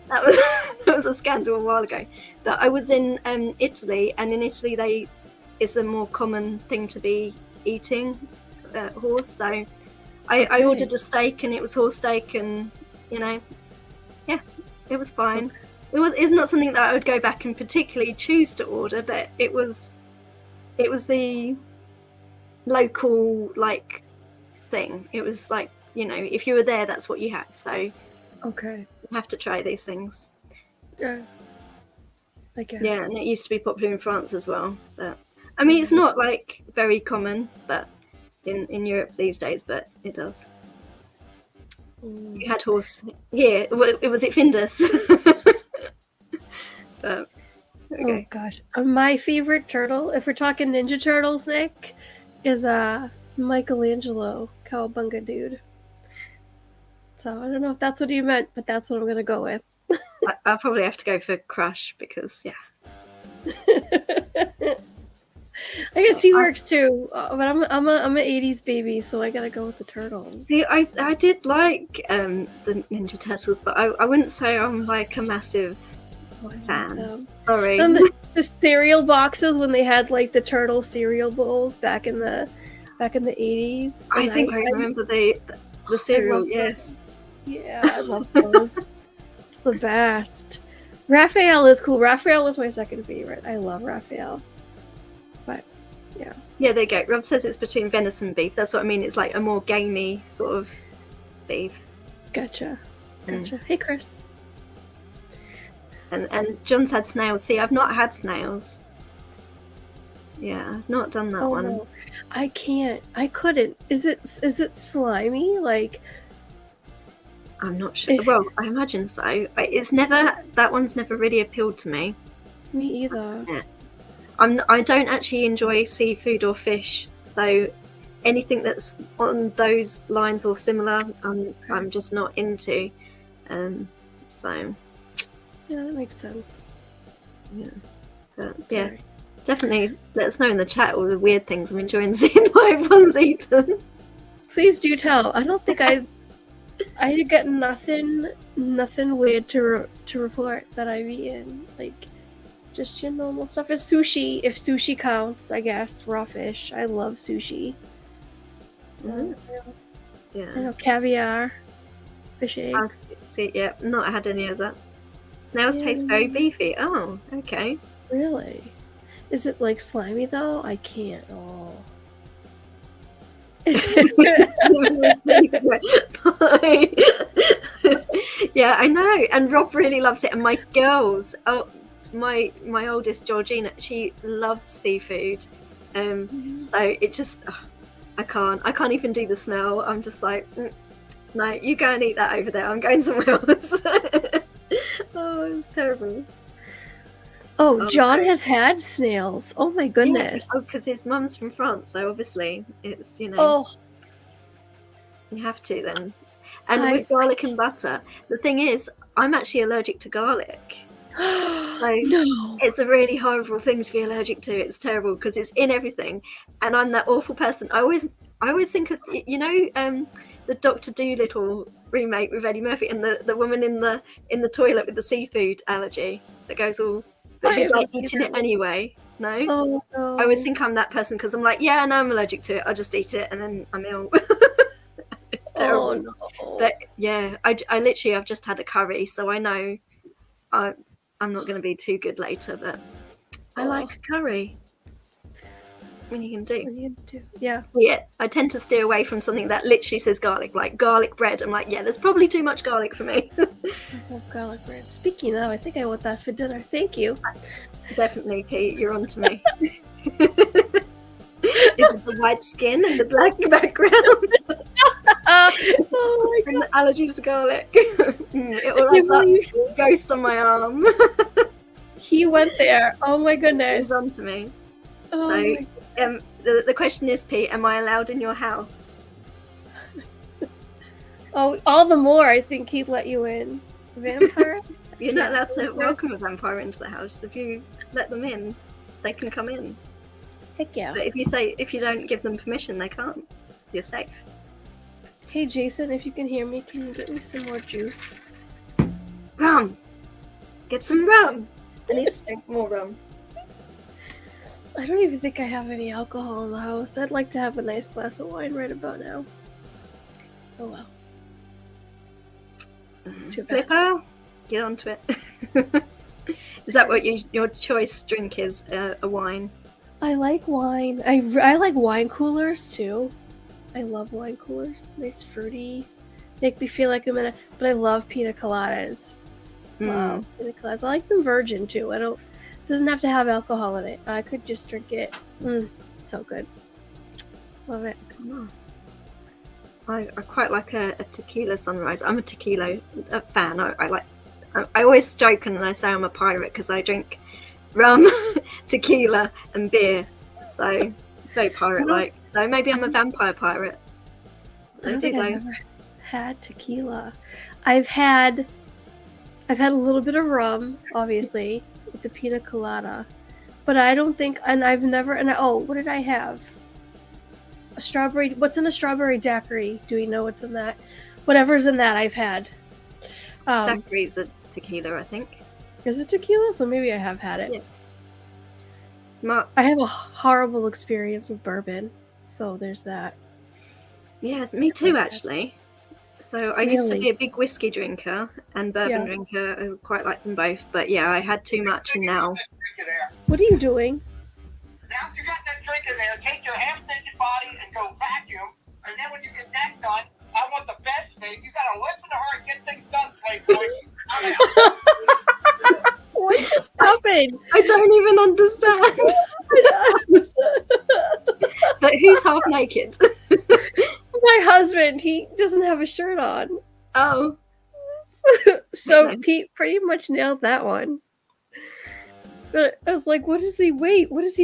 S1: that was that was a scandal a while ago. But I was in Italy, and in Italy it's a more common thing to be eating horse. So I ordered a steak, and it was horse steak, and yeah, it was fine. It's not something that I would go back and particularly choose to order, but it was the local like thing. It was like, if you were there, that's what you have. So
S2: Okay.
S1: you have to try these things.
S2: Yeah. I guess.
S1: Yeah, and it used to be popular in France as well. But I mean, it's not like very common, but in Europe these days, but it does. You had horse here. Was it Findus? But okay.
S2: Oh gosh, my favorite turtle, if we're talking Ninja Turtles, Nick, is Michelangelo Cowabunga dude. So I don't know if that's what you meant, but that's what I'm gonna go with.
S1: I'll probably have to go for Crush because
S2: I guess he works too, but I'm a 80s baby, so I gotta go with the turtles.
S1: See, I did like the Ninja Turtles, but I wouldn't say I'm like a massive fan. Sorry.
S2: And the cereal boxes when they had like the turtle cereal bowls back in the 80s.
S1: I think I remember the cereal. Yes.
S2: Yeah, I love those. It's the best. Raphael is cool. Raphael was my second favorite. I love Raphael. But yeah.
S1: Yeah, there you go. Rob says it's between venison and beef. That's what I mean. It's like a more gamey sort of beef.
S2: Gotcha. Hey, Chris.
S1: And John's had snails. See, I've not had snails. Yeah, I've not done that one.
S2: No. I can't. I couldn't. Is it slimy? Like,
S1: I'm not sure. Well, I imagine so. That one's never really appealed to me.
S2: Me either.
S1: I don't actually enjoy seafood or fish, so anything that's on those lines or similar, I'm just not into. So
S2: yeah, that makes sense.
S1: Yeah, but yeah, definitely let us know in the chat all the weird things. I'm enjoying seeing what everyone's eaten.
S2: Please do tell. I don't think I got nothing weird to report that I've eaten. Like, just your normal stuff. Is sushi, if sushi counts, I guess. Raw fish. I love sushi. So,
S1: yeah.
S2: I know, caviar, fish eggs.
S1: Yeah, not had any of that. Snails taste very beefy. Oh, okay.
S2: Really? Is it like slimy though? I can't. Oh.
S1: Yeah, I know. And Rob really loves it. And my girls, my oldest Georgina, she loves seafood. So it just, I can't even do the smell. I'm just like, no, you go and eat that over there. I'm going somewhere else. Oh, it's terrible.
S2: Oh, John has had snails. Oh my goodness.
S1: Yeah, because his mum's from France, so obviously it's, you have to then. And with garlic and butter, the thing is, I'm actually allergic to garlic. So
S2: no.
S1: It's a really horrible thing to be allergic to. It's terrible because it's in everything, and I'm that awful person. I always think of the Dr. Dolittle remake with Eddie Murphy and the woman in the toilet with the seafood allergy that goes all, but she's like eating it anyway. No?
S2: Oh no.
S1: I always think I'm that person because I'm like, yeah, no, I'm allergic to it. I'll just eat it and then I'm ill. It's terrible.
S2: Oh no.
S1: But yeah, I literally I've just had a curry, so I know I'm not going to be too good later, but I like a curry. When you can do.
S2: Yeah.
S1: Yeah, I tend to steer away from something that literally says garlic, like garlic bread. I'm like, yeah, there's probably too much garlic for me.
S2: I love garlic bread. Speaking of, I think I want that for dinner. Thank you.
S1: Definitely, Pete, you're on to me. Is it the white skin and the black background?
S2: Oh my
S1: God. And the allergies to garlic. It all adds up. Ghost on my arm.
S2: He went there. Oh my goodness.
S1: He's on to me.
S2: Oh
S1: so the question is, Pete, am I allowed in your house?
S2: Oh, all the more I think he'd let you in. Vampires?
S1: You're not allowed to
S2: vampires?
S1: welcome a vampire into the house. If you let them in, they can come in.
S2: Heck yeah.
S1: But if you don't give them permission, they can't. You're safe.
S2: Hey Jason, if you can hear me, can you get me some more juice?
S1: Rum! Get some rum! I need more rum.
S2: I don't even think I have any alcohol in the house. I'd like to have a nice glass of wine right about now. Oh well. It's too bad.
S1: Flipper, get onto it. Is that what your choice drink is? A wine?
S2: I like wine. I like wine coolers too. I love wine coolers. Nice fruity. Make me feel like I'm in a... But I love pina coladas. Wow, pina coladas. I like them virgin too. Doesn't have to have alcohol in it. I could just drink it. So good. Love it.
S1: Nice. I quite like a tequila sunrise. I'm a tequila fan. I always joke and I say I'm a pirate because I drink rum, tequila, and beer. So it's very pirate-like. So maybe I'm a vampire pirate.
S2: I don't think I've ever had tequila. I've had a little bit of rum, obviously, with the pina colada, but I don't think. And I've never. And what did I have? A strawberry. What's in a strawberry daiquiri? Do we know what's in that? Whatever's in that, I've had.
S1: Daiquiri's a tequila, I think.
S2: Is it tequila? So maybe I have had it.
S1: Yeah.
S2: I have a horrible experience with bourbon, so there's that.
S1: Yes, me too, actually. So I used to be a big whiskey drinker and bourbon drinker. I quite like them both, but yeah, I had too much, and now.
S2: What are you doing?
S3: Now you got that drink in there, take your half-naked body and go vacuum, and then when you get that done, I want the best thing. You gotta listen to her and get things done, Playboy.
S2: What just happened?
S1: I don't even understand. But who's half naked?
S2: My husband, he doesn't have a shirt on.
S1: Oh.
S2: So Pete pretty much nailed that one. But I was like, what is he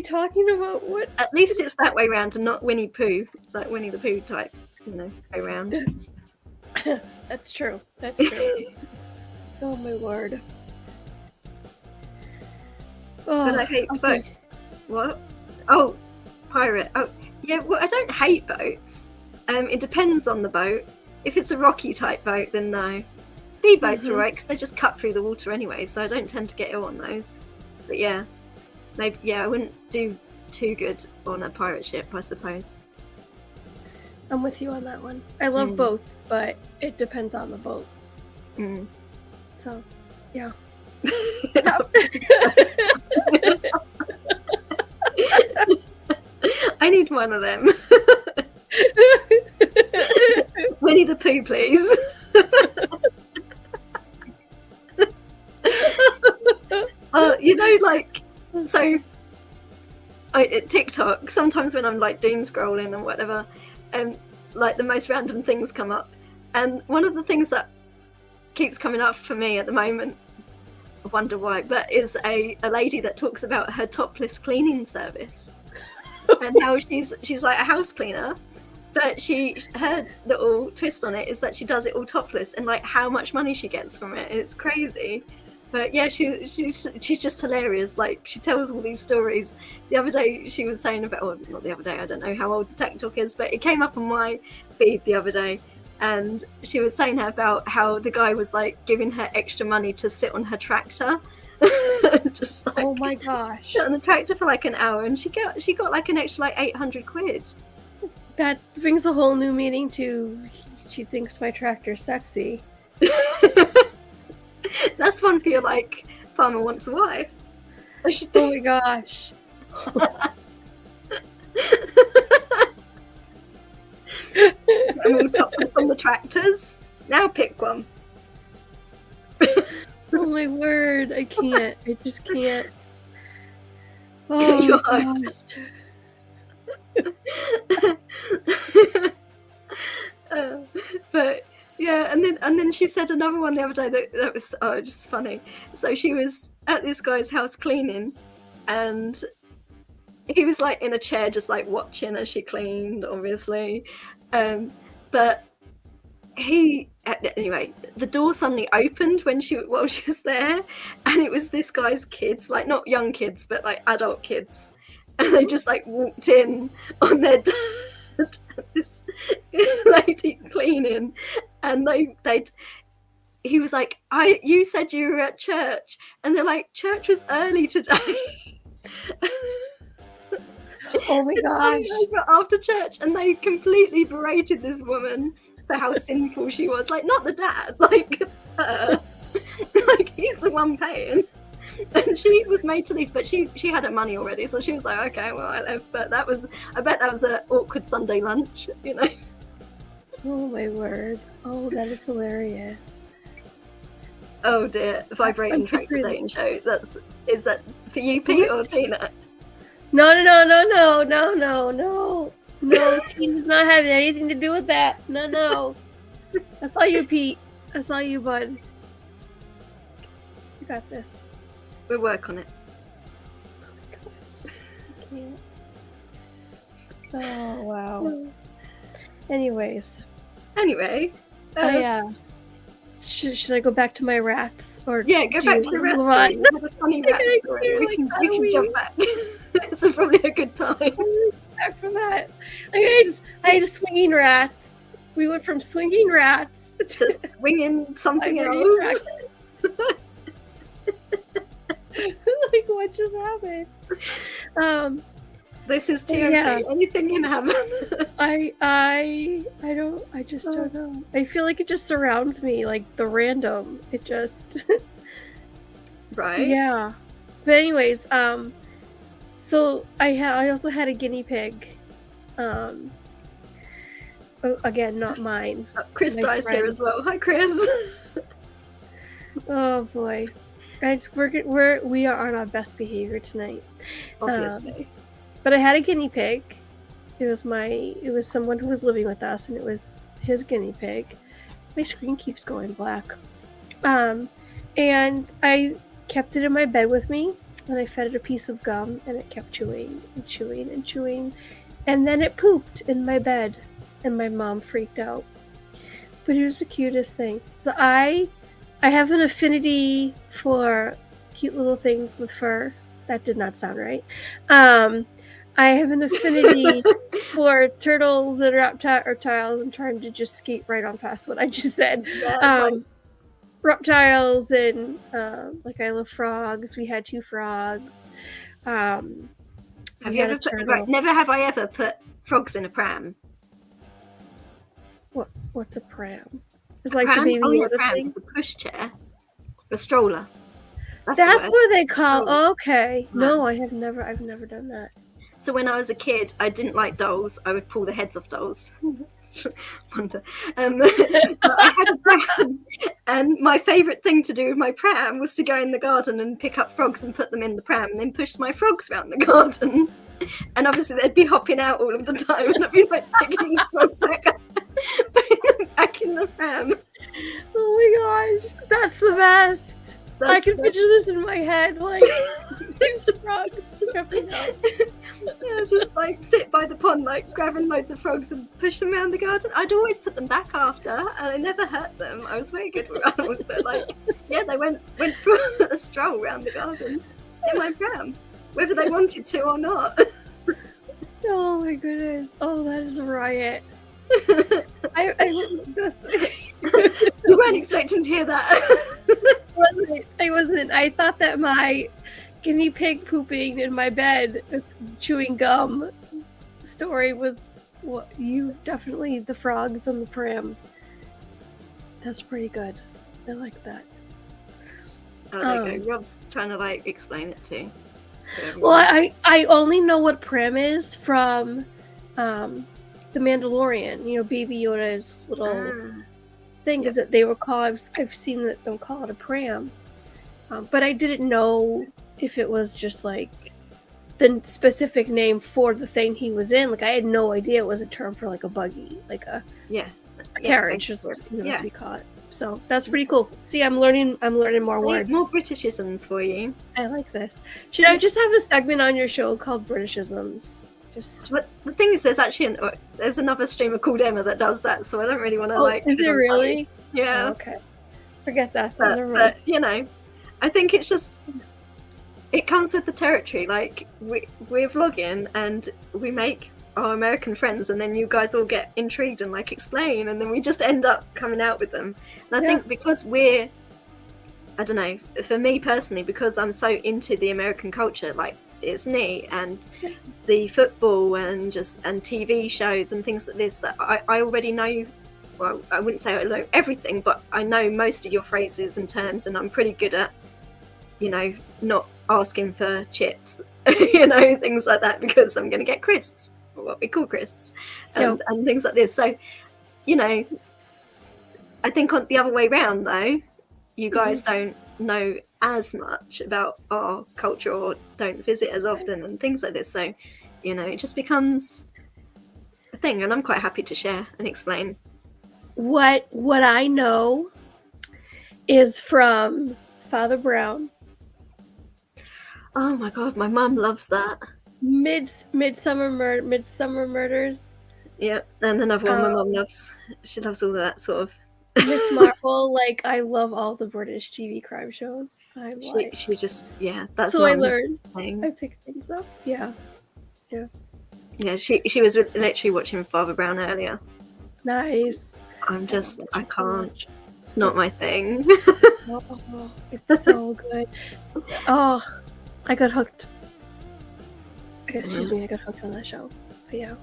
S2: talking about? What?
S1: At least it's that way round and not Winnie Pooh. Like Winnie the Pooh type, go round.
S2: That's true. That's true. Oh my word. Oh,
S1: but I hate boats. What? Oh, pirate. Oh, yeah, well, I don't hate boats. It depends on the boat. If it's a rocky type boat, then no. Speedboats are right because they just cut through the water anyway, so I don't tend to get ill on those. But yeah, maybe I wouldn't do too good on a pirate ship, I suppose.
S2: I'm with you on that one. I love boats, but it depends on the boat. So, yeah.
S1: I need one of them. Winnie the Pooh, please. So at TikTok, sometimes when I'm like doom scrolling and whatever, like the most random things come up. And one of the things that keeps coming up for me at the moment, I wonder why, but is a lady that talks about her topless cleaning service. And how she's like a house cleaner, but her little twist on it is that she does it all topless, and like how much money she gets from it. It's crazy. But yeah, she's just hilarious. Like she tells all these stories. The other day she was saying about, or not the other day, I don't know how old the TikTok is, but it came up on my feed the other day, and she was saying about how the guy was like giving her extra money to sit on her tractor. Just like,
S2: oh my gosh!
S1: Sit on the tractor for like an hour, and she got like an extra like 800 quid.
S2: That brings a whole new meaning to. She thinks my tractor's sexy.
S1: That's one for your like farmer wants a wife.
S2: Oh my gosh!
S1: I'm all topless on the tractors. Now pick one.
S2: Oh my word! I can't. I just can't. Oh my
S1: gosh. But yeah, and then she said another one the other day that was just funny. So she was at this guy's house cleaning, and he was like in a chair just like watching as she cleaned, obviously. But anyway, the door suddenly opened while she was there, and it was this guy's kids, like not young kids, but like adult kids, and they just like walked in on their dad, this lady cleaning, and he was like, you said you were at church, and they're like, church was early today.
S2: Oh my gosh.
S1: After church, and they completely berated this woman for how sinful she was. Like, not the dad, like her. Like, he's the one paying. And she was made to leave, but she had her money already, so she was like, okay, well, I left. But I bet that was an awkward Sunday lunch, you know.
S2: Oh my word. Oh, that is hilarious.
S1: Oh dear, vibrating tractor dating show. Is that for you, Pete, or Tina?
S2: No. Tina does not have anything to do with that. No. I saw you, Pete. I saw you, bud. You got this.
S1: We'll work on it.
S2: I can't. Oh, wow. Anyways.
S1: Anyway.
S2: Should I go back to my rats? Or
S1: yeah, go back to the rat story. You had a funny rat story. We can jump back. It's probably a good time.
S2: Back from that. I had swinging rats. We went from swinging rats
S1: to swinging something else.
S2: Like, what just happened?
S1: This is TNT. Yeah. Anything can happen.
S2: I just don't know. I feel like it just surrounds me, like the random. It just
S1: right.
S2: Yeah. But anyways, so I also had a guinea pig. Again, not mine.
S1: Chris Dye's here as well. Hi, Chris.
S2: Oh boy, we are on our best behavior tonight.
S1: Obviously.
S2: But I had a guinea pig. It was someone who was living with us, and it was his guinea pig. My screen keeps going black. And I kept it in my bed with me, and I fed it a piece of gum, and it kept chewing and chewing and chewing. And then it pooped in my bed, and my mom freaked out. But it was the cutest thing. So I have an affinity for cute little things with fur. That did not sound right. I have an affinity for turtles and reptiles. I'm trying to just skate right on past what I just said. Yeah, reptiles and like I love frogs. We had 2 frogs.
S1: Have you ever never have I ever put frogs in a pram?
S2: What's a pram? It's like the baby
S1: pram is the pushchair, a stroller.
S2: That's what they call. Okay, no, I've never done that.
S1: So when I was a kid, I didn't like dolls. I would pull the heads off dolls. Wonder. I had a pram, and my favourite thing to do with my pram was to go in the garden and pick up frogs and put them in the pram, and then push my frogs around the garden. And obviously they'd be hopping out all of the time, and I'd be like picking these frogs back up, putting them back in the pram.
S2: Oh my gosh, that's the best. I can picture this in my head, like these frogs jumping out.
S1: Yeah, just like sit by the pond, like grabbing loads of frogs and push them around the garden. I'd always put them back after, and I never hurt them. I was very good with animals, but like, yeah, they went for a stroll around the garden in my pram, whether they wanted to or not.
S2: Oh my goodness! Oh, that is a riot.
S1: You weren't expecting to hear that.
S2: I wasn't. I thought that my guinea pig pooping in my bed, chewing gum story was what you definitely the frogs on the pram. That's pretty good. I like that.
S1: Oh, there you go. Rob's trying to like explain it to
S2: well, I only know what pram is from The Mandalorian. You know, Baby Yoda's little thing is that they were called. I've seen that them call it a pram, but I didn't know if it was just like the specific name for the thing he was in. Like I had no idea it was a term for like a buggy, like a carriage, as we call it. So that's pretty cool. See, I'm learning more words.
S1: More Britishisms for you.
S2: I like this. Should I just have a segment on your show called Britishisms? Just
S1: But the thing is, there's another streamer called Emma that does that, so I don't really want to
S2: is it really?
S1: Yeah.
S2: Oh, okay. Forget that. Then.
S1: But you know, I think it's just it comes with the territory. Like we're vlogging and we make our American friends, and then you guys all get intrigued and like explain, and then we just end up coming out with them. And I think because I don't know, for me personally, because I'm so into the American culture, like Disney and the football and TV shows and things like this, that I already know. Well, I wouldn't say I know everything, but I know most of your phrases and terms, and I'm pretty good at, you know, not asking for chips, you know, things like that, because I'm going to get crisps, or what we call crisps, and things like this. So, you know, I think on the other way round, though, you guys don't know as much about our culture or don't visit as often and things like this. So, you know, it just becomes a thing, and I'm quite happy to share and explain.
S2: What I know is from Father Brown.
S1: Oh my god, my mum loves that.
S2: Midsummer Murders.
S1: Yep, and another one my mum loves. She loves all of that sort of.
S2: Miss Marple, like I love all the British TV crime shows.
S1: She just that's
S2: so I learned.
S1: Thing.
S2: I pick things up. Yeah.
S1: She was literally watching Father Brown earlier.
S2: Nice.
S1: I can't. It's not my thing.
S2: It's so good. Oh, I got hooked. Excuse me, I got hooked on that show. But yeah.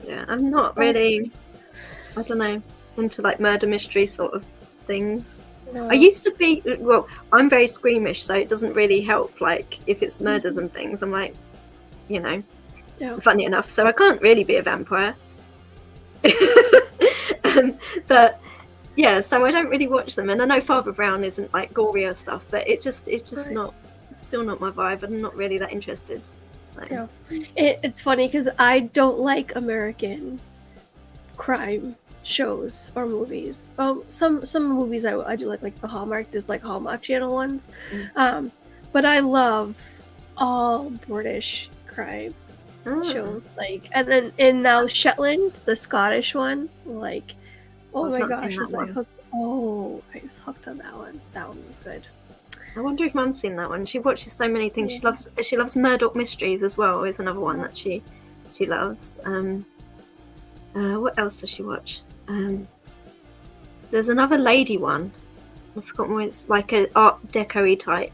S1: Yeah, I'm not really. I don't know, into like murder mystery sort of things. No. I used to be. Well, I'm very squeamish, so it doesn't really help. Like if it's murders and things, I'm like, you know, funny enough. So I can't really be a vampire. But yeah, so I don't really watch them, and I know Father Brown isn't like gory or stuff, but it's just not, still not my vibe. I'm not really that interested. So.
S2: Yeah, it's funny because I don't like American crime shows or movies. Some movies I do like the Hallmark. There's like Hallmark Channel ones, but I love all British crime shows. Like, and then now Shetland, the Scottish one, like. Oh my gosh, I was hooked on that one. That one was good.
S1: I wonder if Mum's seen that one. She watches so many things. Yeah. She loves Murdoch Mysteries as well. Is another one that she loves. What else does she watch? There's another lady one. I've forgotten what it's like, an Art Deco-y type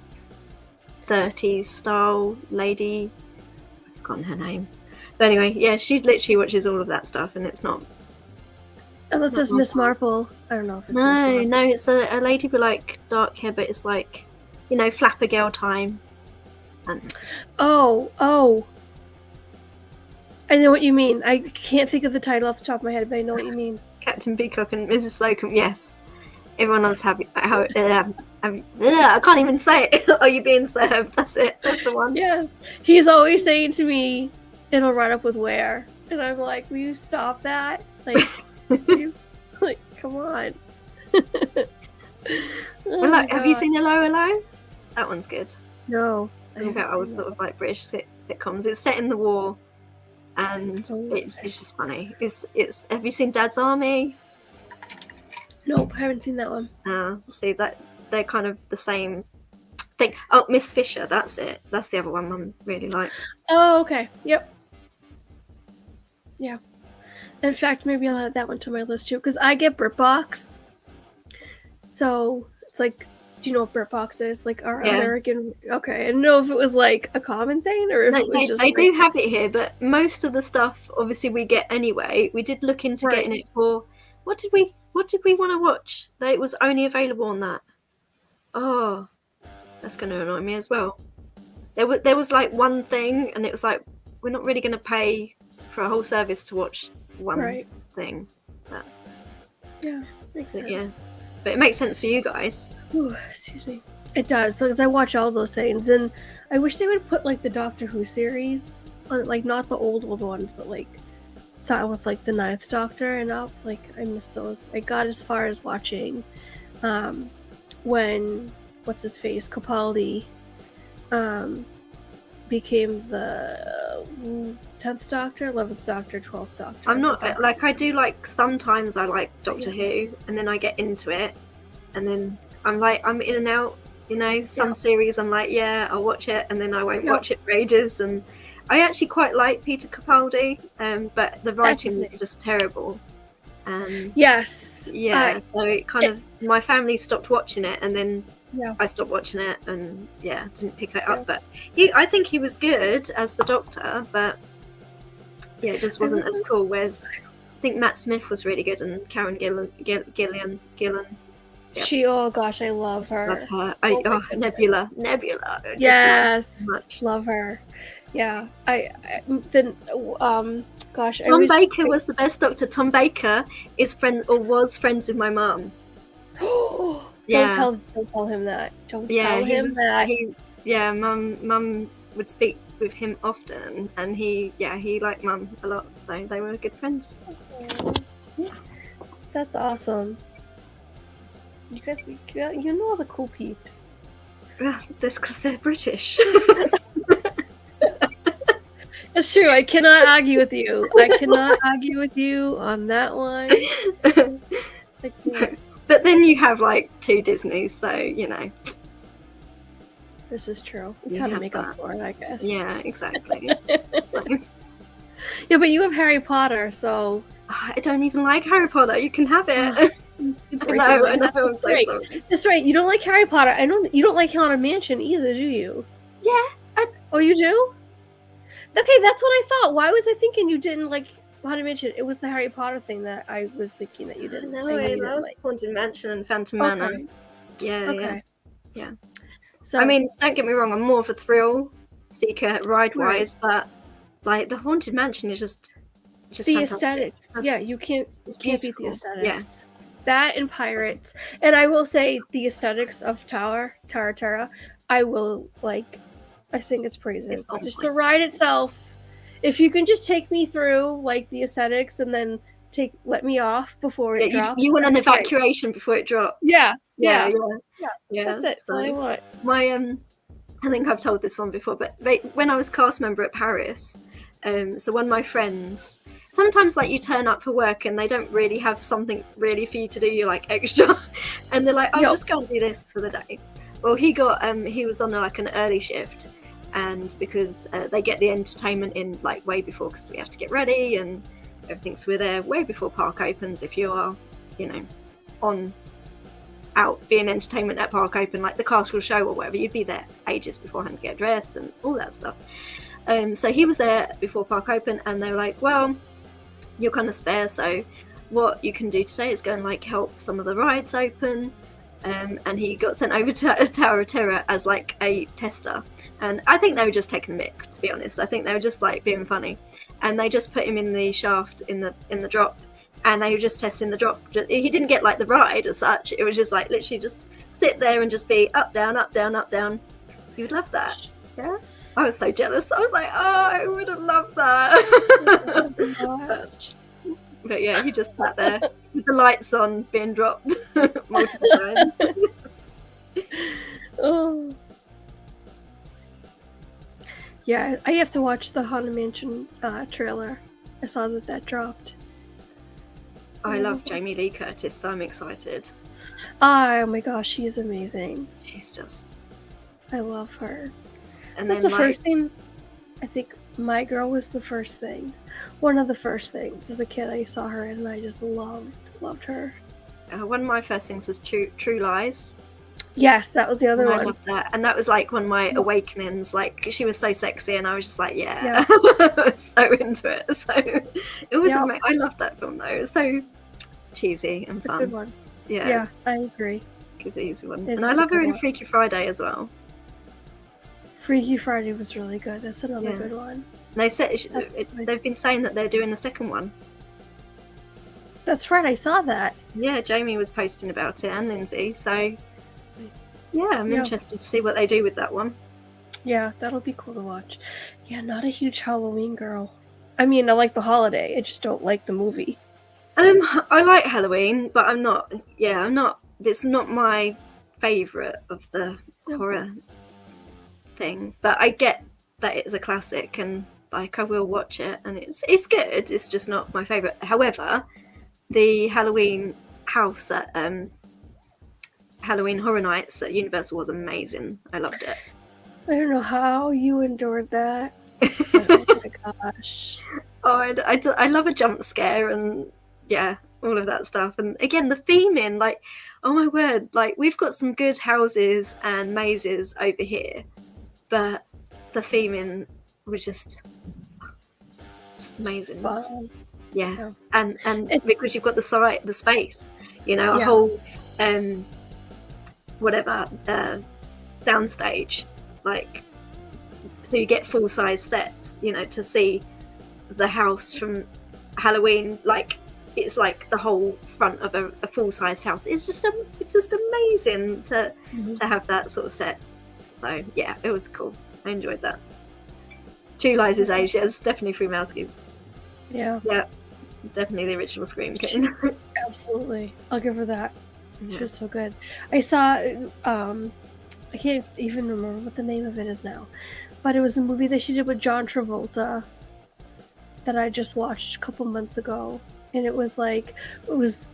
S1: 30s style lady. I've forgotten her name. But anyway, yeah, she literally watches all of that stuff, and it's not.
S2: Oh, that says Miss Marple. I don't know if it's Miss Marple.
S1: No, it's a lady with like dark hair, but it's like, you know, Flapper Girl time. And...
S2: Oh. I know what you mean. I can't think of the title off the top of my head, but I know what you mean.
S1: Captain Peacock and Mrs. Slocum, yes. Everyone loves I can't even say it. Are you being served? That's it. That's the one.
S2: Yes. He's always saying to me, it'll run up with where? And I'm like, will you stop that? Like... He's like, come on.
S1: Well, like, have you seen Hello Hello? That one's good.
S2: No.
S1: About old sort of like British sitcoms. It's set in the war, and it's just funny. It's. Have you seen Dad's Army?
S2: Nope, I haven't seen that one.
S1: See that they're kind of the same thing. Oh, Miss Fisher, that's it. That's the other one Mum really likes.
S2: Oh, okay. Yep. Yeah. In fact, maybe I'll add that one to my list too, because I get BritBox. So it's like, do you know what BritBox is? Like our American. Okay, I didn't know if it was like a common thing or if it was just.
S1: They do have it here, but most of the stuff, obviously, we get anyway. We did look into getting it for. What did we want to watch? That it was only available on that. Oh, that's going to annoy me as well. There was like one thing, and it was like, we're not really going to pay for a whole service to watch one thing. But,
S2: yeah, makes sense.
S1: Yeah. But it makes sense for you guys.
S2: Ooh, excuse me. It does, because I watch all those things, and I wish they would put like the Doctor Who series on, like not the old ones, but like start with like the 9th Doctor and up. Like I miss those. I got as far as watching when what's his face Capaldi became the 10th Doctor, 11th Doctor, 12th Doctor.
S1: I'm not like, I do like, sometimes I like Doctor Who, and then I get into it, and then I'm like, I'm in and out, you know. Some series I'm like, yeah, I'll watch it, and then I won't watch it for ages. And I actually quite like Peter Capaldi, but the writing was just terrible. And so it kind of, my family stopped watching it, and then I stopped watching it, and didn't pick it up. But I think he was good as the Doctor, but it just wasn't as cool. Whereas I think Matt Smith was really good, and Karen Gillan.
S2: She, oh gosh, I love her.
S1: Nebula.
S2: Yes, love her. Yeah,
S1: Tom Baker was the best Doctor. Tom Baker was friends with my mum.
S2: Don't tell him that. Don't tell him that.
S1: Mum would speak with him often, and he liked Mum a lot, so they were good friends.
S2: That's awesome. You guys, you know all the cool peeps.
S1: That's because they're British.
S2: It's true. I cannot argue with you. I cannot argue with you on that one. I can't.
S1: But then you have like 2 Disneys, so you know.
S2: This is true. You kind of make up for it, I guess.
S1: Yeah, exactly.
S2: Yeah, but you have Harry Potter, so
S1: I don't even like Harry Potter. You can have it. I know. I'm so sorry.
S2: That's right. You don't like Harry Potter. I know you don't like Haunted Mansion either, do you?
S1: Yeah.
S2: Oh, you do? Okay, that's what I thought. Why was I thinking you didn't like Haunted Mansion? It was the Harry Potter thing that I was thinking that you didn't.
S1: No, I love Haunted Mansion and Phantom Manor. Yeah. So I mean, don't get me wrong. I'm more of a thrill seeker ride-wise, but like the Haunted Mansion is just
S2: the
S1: fantastic.
S2: Aesthetics. You can't beat the aesthetics. That and Pirates, and I will say the aesthetics of Terra. I will like. I sing its praises. Just the ride itself. If you can just take me through like the aesthetics and then let me off before it drops.
S1: You want an evacuation before it drops.
S2: Yeah.
S1: That's it.
S2: So what?
S1: My I think I've told this one before, but when I was cast member at Paris, so one of my friends, sometimes like you turn up for work and they don't really have something really for you to do, you're like extra, and they're like, oh, just go and do this for the day. Well, he was on like an early shift, and because they get the entertainment in like way before, because we have to get ready and everything, so we're there way before park opens. If you are, you know, out being entertainment at park open, like the Castle Show or whatever, you'd be there ages beforehand to get dressed and all that stuff. So he was there before park open, and they were like, well, you're kind of spare, so what you can do today is go and like help some of the rides open. And he got sent over to Tower of Terror as like a tester, and I think they were just taking the mick, to be honest. I think they were just like being funny, and they just put him in the shaft in the drop, and they were just testing the drop. He didn't get like the ride as such. It was just like literally just sit there and just be up, down, up, down, up, down. You would love that. Yeah, I was so jealous. I was like, oh, I would have loved that. But yeah, he just sat there with the lights on, being dropped multiple times.
S2: Oh. Yeah, I have to watch the Haunted Mansion trailer. I saw that dropped.
S1: I love Jamie Lee Curtis, so I'm excited.
S2: Oh my gosh, she's amazing.
S1: She's just...
S2: I love her.
S1: And
S2: that's the first thing. I think My Girl was the first thing. One of the first things as a kid I saw her in, and I just loved her.
S1: One of my first things was True Lies.
S2: Yes, that was the other one.
S1: I loved that. And that was like one of my awakenings. Like, she was so sexy, and I was just like, yeah. So into it. So it was amazing. I loved that film though. It was so cheesy and fun.
S2: A good one.
S1: Yeah,
S2: I agree.
S1: It's an easy one. And I love her in Freaky Friday as well.
S2: Freaky Friday was really good. That's another good one.
S1: They said they've been saying that they're doing a second one.
S2: That's right, I saw that.
S1: Yeah, Jamie was posting about it, and Lindsay. So yeah, I'm interested to see what they do with that one.
S2: Yeah, that'll be cool to watch. Yeah, not a huge Halloween girl. I mean, I like the holiday. I just don't like the movie.
S1: I like Halloween, but I'm not. It's not my favourite of the horror thing. But I get that it's a classic, and like I will watch it, and it's good. It's just not my favorite. However, the Halloween house at Halloween Horror Nights at Universal was amazing. I loved it.
S2: I don't know how you endured that. But oh my gosh.
S1: Oh, I love a jump scare, and yeah, all of that stuff. And again, the theming, like, oh my word, like we've got some good houses and mazes over here, but the theming was just amazing.
S2: Spot on.
S1: Yeah,
S2: Yeah.
S1: and
S2: It's-
S1: because you've got the space, you know, a
S2: Yeah.
S1: whole whatever soundstage, like, so you get full size sets, you know, to see the house from Halloween. Like, it's like the whole front of a full size house. It's just amazing to have that sort of set. So yeah, it was cool. I enjoyed that. True Lies is age, yes, definitely Free Mouseke's.
S2: Yeah.
S1: Yeah, definitely the original Scream King.
S2: Absolutely. I'll give her that.
S1: Yeah.
S2: She was so good. I saw I can't even remember what the name of it is now, but it was a movie that she did with John Travolta that I just watched a couple months ago, and it was like it was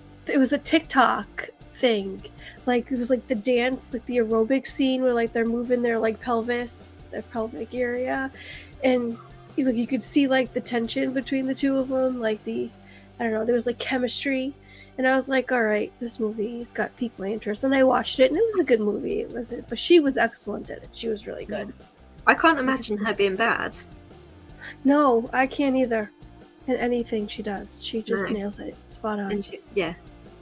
S2: a TikTok thing. Like, it was like the dance, like the aerobic scene where like they're moving their like pelvis, their pelvic area, and you could see like the tension between the two of them, like I don't know, there was like chemistry. And I was like, all right, this movie's got piqued my interest. And I watched it, and it was a good movie. But she was excellent at it. She was really good.
S1: I can't imagine her being bad.
S2: No, I can't either. In anything she does, she just
S1: No.
S2: nails it. Spot on.
S1: And yeah,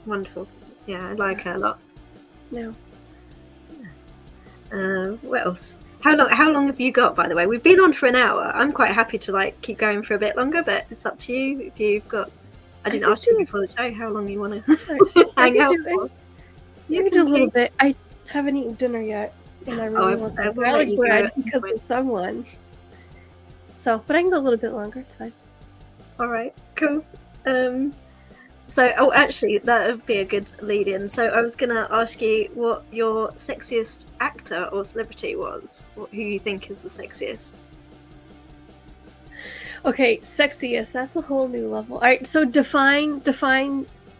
S1: wonderful. Yeah, I like her a lot.
S2: No.
S1: What else? How long have you got, by the way? We've been on for an hour. I'm quite happy to like keep going for a bit longer, but it's up to you if you've got. I didn't ask you before the show how long you want to hang out for.
S2: You can do a little bit. I haven't eaten dinner yet, and I really want that. I like bread because of someone. So, but I can go a little bit longer. It's fine.
S1: All right, cool. So, actually, that would be a good lead-in. So, I was gonna ask you what your sexiest actor or celebrity was. Who you think is the sexiest?
S2: Okay, sexiest. That's a whole new level. All right, so define.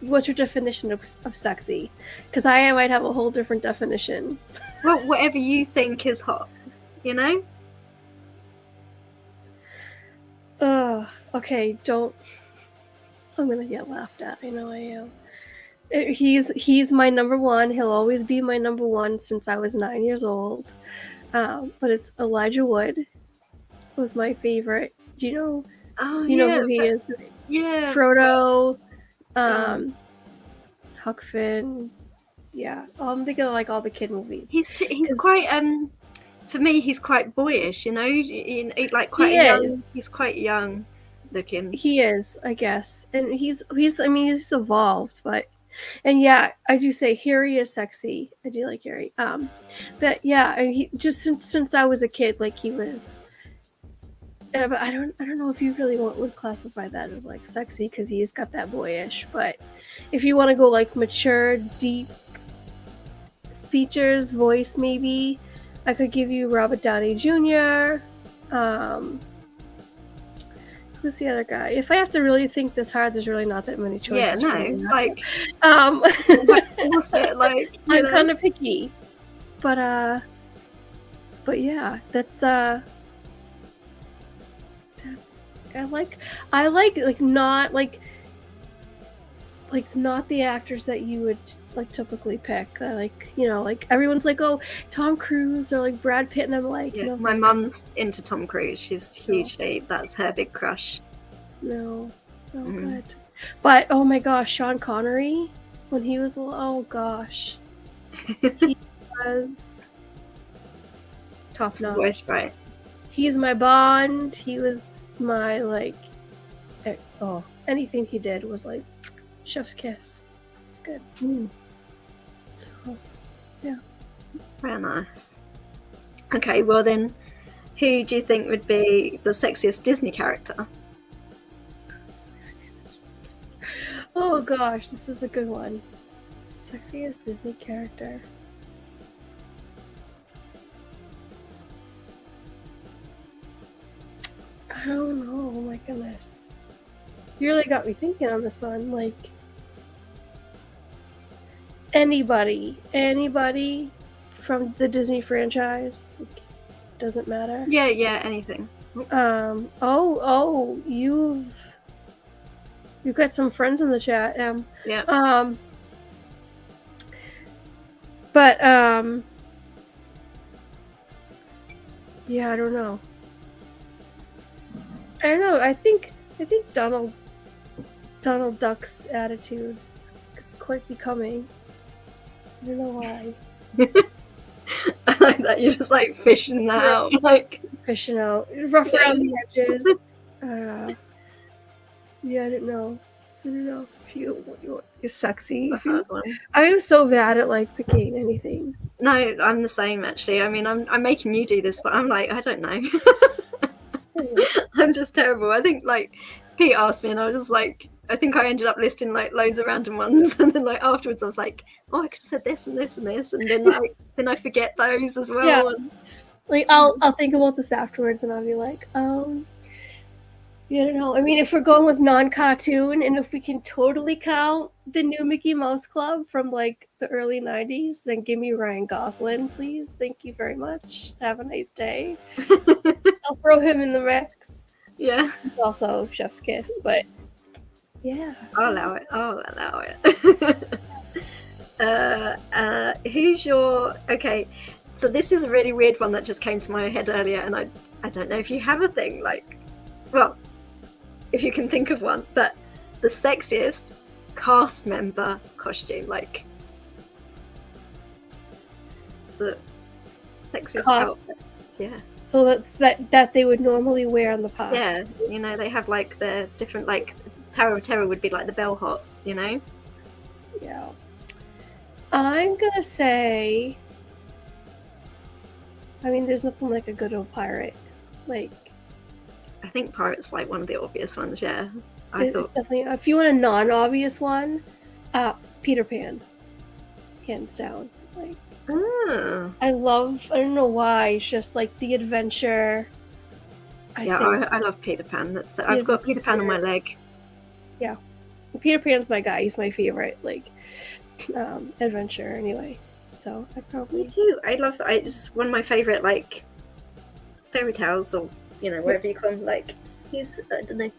S2: What's your definition of sexy? Because I might have a whole different definition.
S1: Well, whatever you think is hot, you know.
S2: Okay, don't. I'm gonna get laughed at. I know I am. He's my number one. He'll always be my number one since I was 9 years old. But it's Elijah Wood. Was my favorite. Do you know?
S1: Oh,
S2: you know who he is?
S1: Yeah.
S2: Frodo. Huck Finn. Yeah. I'm thinking of like all the kid movies.
S1: He's quite for me he's quite boyish, you know. He's like quite young.
S2: Is.
S1: He's quite young looking.
S2: He is, I guess, and he's evolved, but. And yeah, I do say Harry is sexy. I do like Harry. But yeah, he just since I was a kid, like he was. But I don't know if you really would classify that as like sexy because he's got that boyish. But if you want to go like mature, deep features, voice, maybe I could give you Robert Downey Jr. Who's the other guy? If I have to really think this hard, there's really not that many choices.
S1: Yeah, no, like
S2: what's
S1: it like?
S2: I'm kind of picky, but yeah, that's I like not not the actors that you would like typically pick. I like, you know, like everyone's like, oh, Tom Cruise or like Brad Pitt, and I'm like,
S1: yeah,
S2: no,
S1: my mum's into Tom Cruise. She's hugely that's her big crush.
S2: No, good. But oh my gosh, Sean Connery when he was oh gosh, he was top notch.
S1: Voice, right?
S2: He's my Bond. He was my like anything he did was like chef's kiss. It's good. So, yeah.
S1: Very nice. Okay, well then, who do you think would be the sexiest Disney character?
S2: Oh gosh, this is a good one. Sexiest Disney character. I don't know. Oh my goodness. You really got me thinking on this one. Like, anybody from the Disney franchise, like, doesn't matter.
S1: Yeah, anything.
S2: You've got some friends in the chat.
S1: Yeah.
S2: But yeah, I don't know. I think Donald Duck's attitude is quite becoming. I don't know why.
S1: I like that. You're just like fishing that out, like
S2: fishing out, rough around the edges. Yeah, I don't know. If you're sexy. I am so bad at like picking anything.
S1: No, I'm the same actually. I mean, I'm making you do this, but I'm like, I don't know. I'm just terrible. I think like Pete asked me, and I was just like, I think I ended up listing like loads of random ones, and then like afterwards I was like, oh, I could have said this and this and this, and then like then I forget those as well.
S2: Yeah.
S1: And,
S2: like I'll think about this afterwards, and I'll be like, yeah, I don't know. I mean, if we're going with non-cartoon, and if we can totally count the new Mickey Mouse Club from like the early 90s, then give me Ryan Gosling, please. Thank you very much. Have a nice day. I'll throw him in the mix.
S1: Yeah.
S2: He's also Chef's Kiss, but yeah.
S1: I'll allow it. Who's your... Okay, so this is a really weird one that just came to my head earlier, and I don't know if you have a thing, like... Well, if you can think of one, but the sexiest cast member costume, like the sexiest outfit. Yeah.
S2: So that's that they would normally wear in the past.
S1: Yeah, you know, they have like the different, like Tower of Terror would be like the bellhops, you know?
S2: Yeah. I'm gonna say, I mean, there's nothing like a good old pirate. Like,
S1: I think pirate's like one of the obvious ones, yeah.
S2: I thought definitely, if you want a non-obvious one, Peter Pan, hands down. Like, I don't know why, it's just like the adventure.
S1: I love Peter Pan. I've got Peter Pan on my leg.
S2: Yeah, Peter Pan's my guy. He's my favorite, like, adventure anyway. So I probably...
S1: Me too. It's one of my favorite, like, fairy tales, or you know, whatever you call them. Like, I don't know.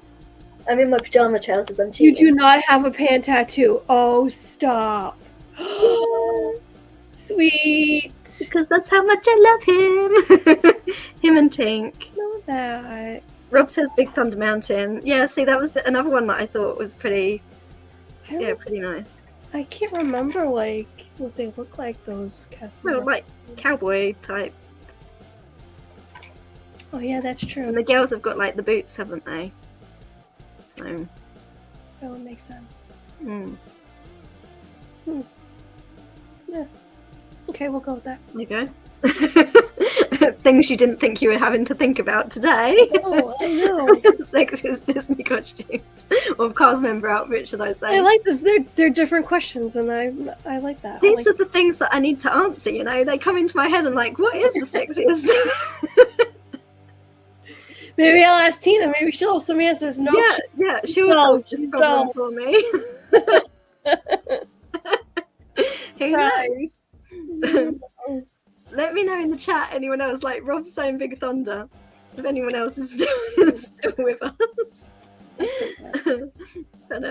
S1: I'm in my pajama trousers. I'm cheating.
S2: You do not have a Pan tattoo. Oh, stop. Sweet.
S1: Because that's how much I love him. Him and Tink.
S2: Know that.
S1: Rob says Big Thunder Mountain. Yeah, see, that was another one that I thought was pretty nice.
S2: I can't remember, like, what they look like, those cast members.
S1: Well, like, cowboy type.
S2: Oh, yeah, that's true.
S1: And the girls have got, like, the boots, haven't they? So...
S2: That would make sense. Yeah. Okay, we'll go with that.
S1: There you go. Things you didn't think you were having to think about today.
S2: Oh, I know.
S1: Sexiest Disney costumes. Or cast member outfit, should I say.
S2: I like this. They're different questions, and I like that.
S1: These are the things that I need to answer, you know? They come into my head and like, what is the sexiest?
S2: Maybe I'll ask Tina. Maybe she'll have some answers. No,
S1: yeah, she'll solve this problem for me. Who knows? Let me know in the chat, anyone else, like Rob's saying Big Thunder, if anyone else is still with us. But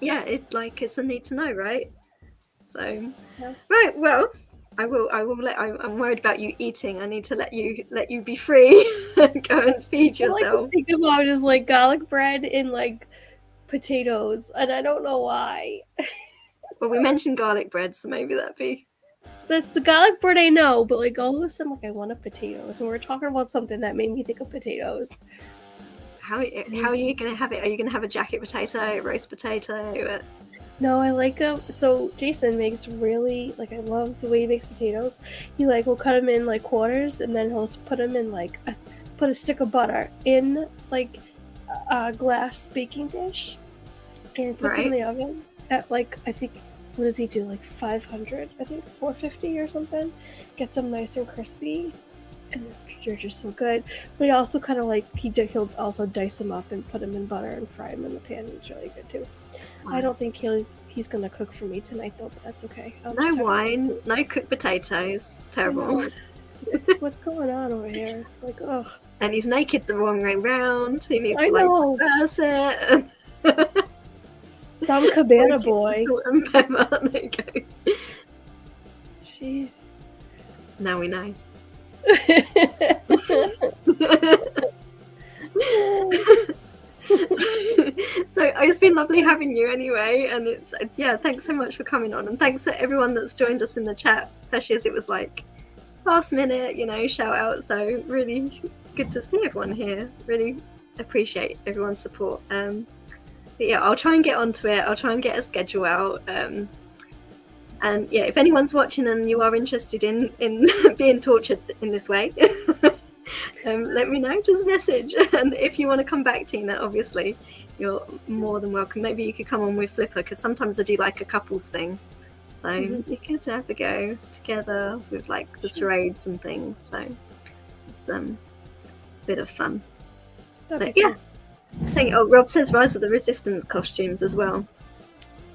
S1: yeah, it's a need to know, right? So
S2: yeah.
S1: Right, well, I will I'm worried about you eating. I need to let you be free and go and feed yourself.
S2: All I can think about is like garlic bread and like potatoes, and I don't know why.
S1: Well, we mentioned garlic bread, so maybe that'd be...
S2: That's the garlic bread I know, but like all of a sudden, like I wanted potatoes, and we're talking about something that made me think of potatoes.
S1: How are you gonna have it? Are you gonna have a jacket potato, a roast potato?
S2: No, I like them. So Jason makes really, like, I love the way he makes potatoes. He like will cut them in like quarters, and then he'll put them in like put a stick of butter in like a glass baking dish, and puts it in the oven at like, I think, what does he do, like 500? I think 450 or something. Gets them nice and crispy. and they're just so good. But he also kind of like he'll also dice them up and put them in butter and fry them in the pan. It's really good too. I don't think he's gonna cook for me tonight though, but that's okay.
S1: No wine, no cooked potatoes. Terrible.
S2: It's what's going on over here. It's like, ugh.
S1: And he's naked the wrong way round. He needs
S2: I
S1: to
S2: know.
S1: reverse it.
S2: Some cabana boy.
S1: Salt and pepper. There you go.
S2: Jeez.
S1: Now we know. So it's been lovely having you anyway, and it's thanks so much for coming on, and thanks to everyone that's joined us in the chat, especially as it was like last minute, shout out. So really good to see everyone here. Really appreciate everyone's support. But yeah, I'll try and get onto it. I'll try and get a schedule out. And yeah, if anyone's watching and you are interested in being tortured in this way, let me know. Just message. And if you want to come back, Tina, obviously you're more than welcome. Maybe you could come on with Flipper, because sometimes I do like a couples thing, so you could have a go together with like the charades and things. So it's a bit of fun. But yeah, Rob says Rise of the Resistance costumes as well.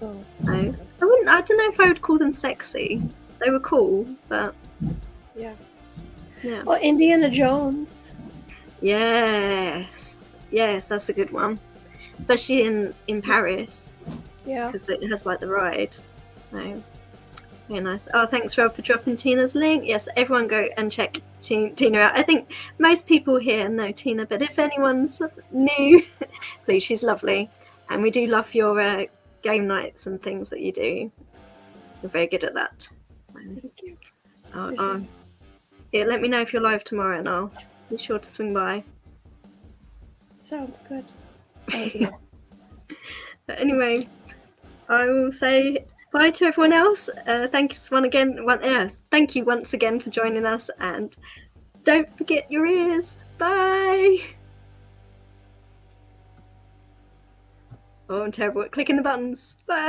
S2: Oh, that's
S1: so I don't know if I would call them sexy. They were cool, but
S2: yeah.
S1: Well,
S2: Indiana Jones.
S1: Yes, that's a good one, especially in Paris.
S2: Yeah,
S1: because it has like the ride. So very nice. Oh, thanks Rob for dropping Tina's link. Yes, everyone go and check Tina out. I think most people here know Tina, but if anyone's new, please, she's lovely, and we do love your game nights and things that you do. You're very good at that. So,
S2: thank you.
S1: Yeah, let me know if you're live tomorrow, and I'll be sure to swing by.
S2: Sounds good.
S1: But anyway, I will say bye to everyone else. Thank you once again for joining us, and don't forget your ears. Bye. Oh, I'm terrible at clicking the buttons. Bye.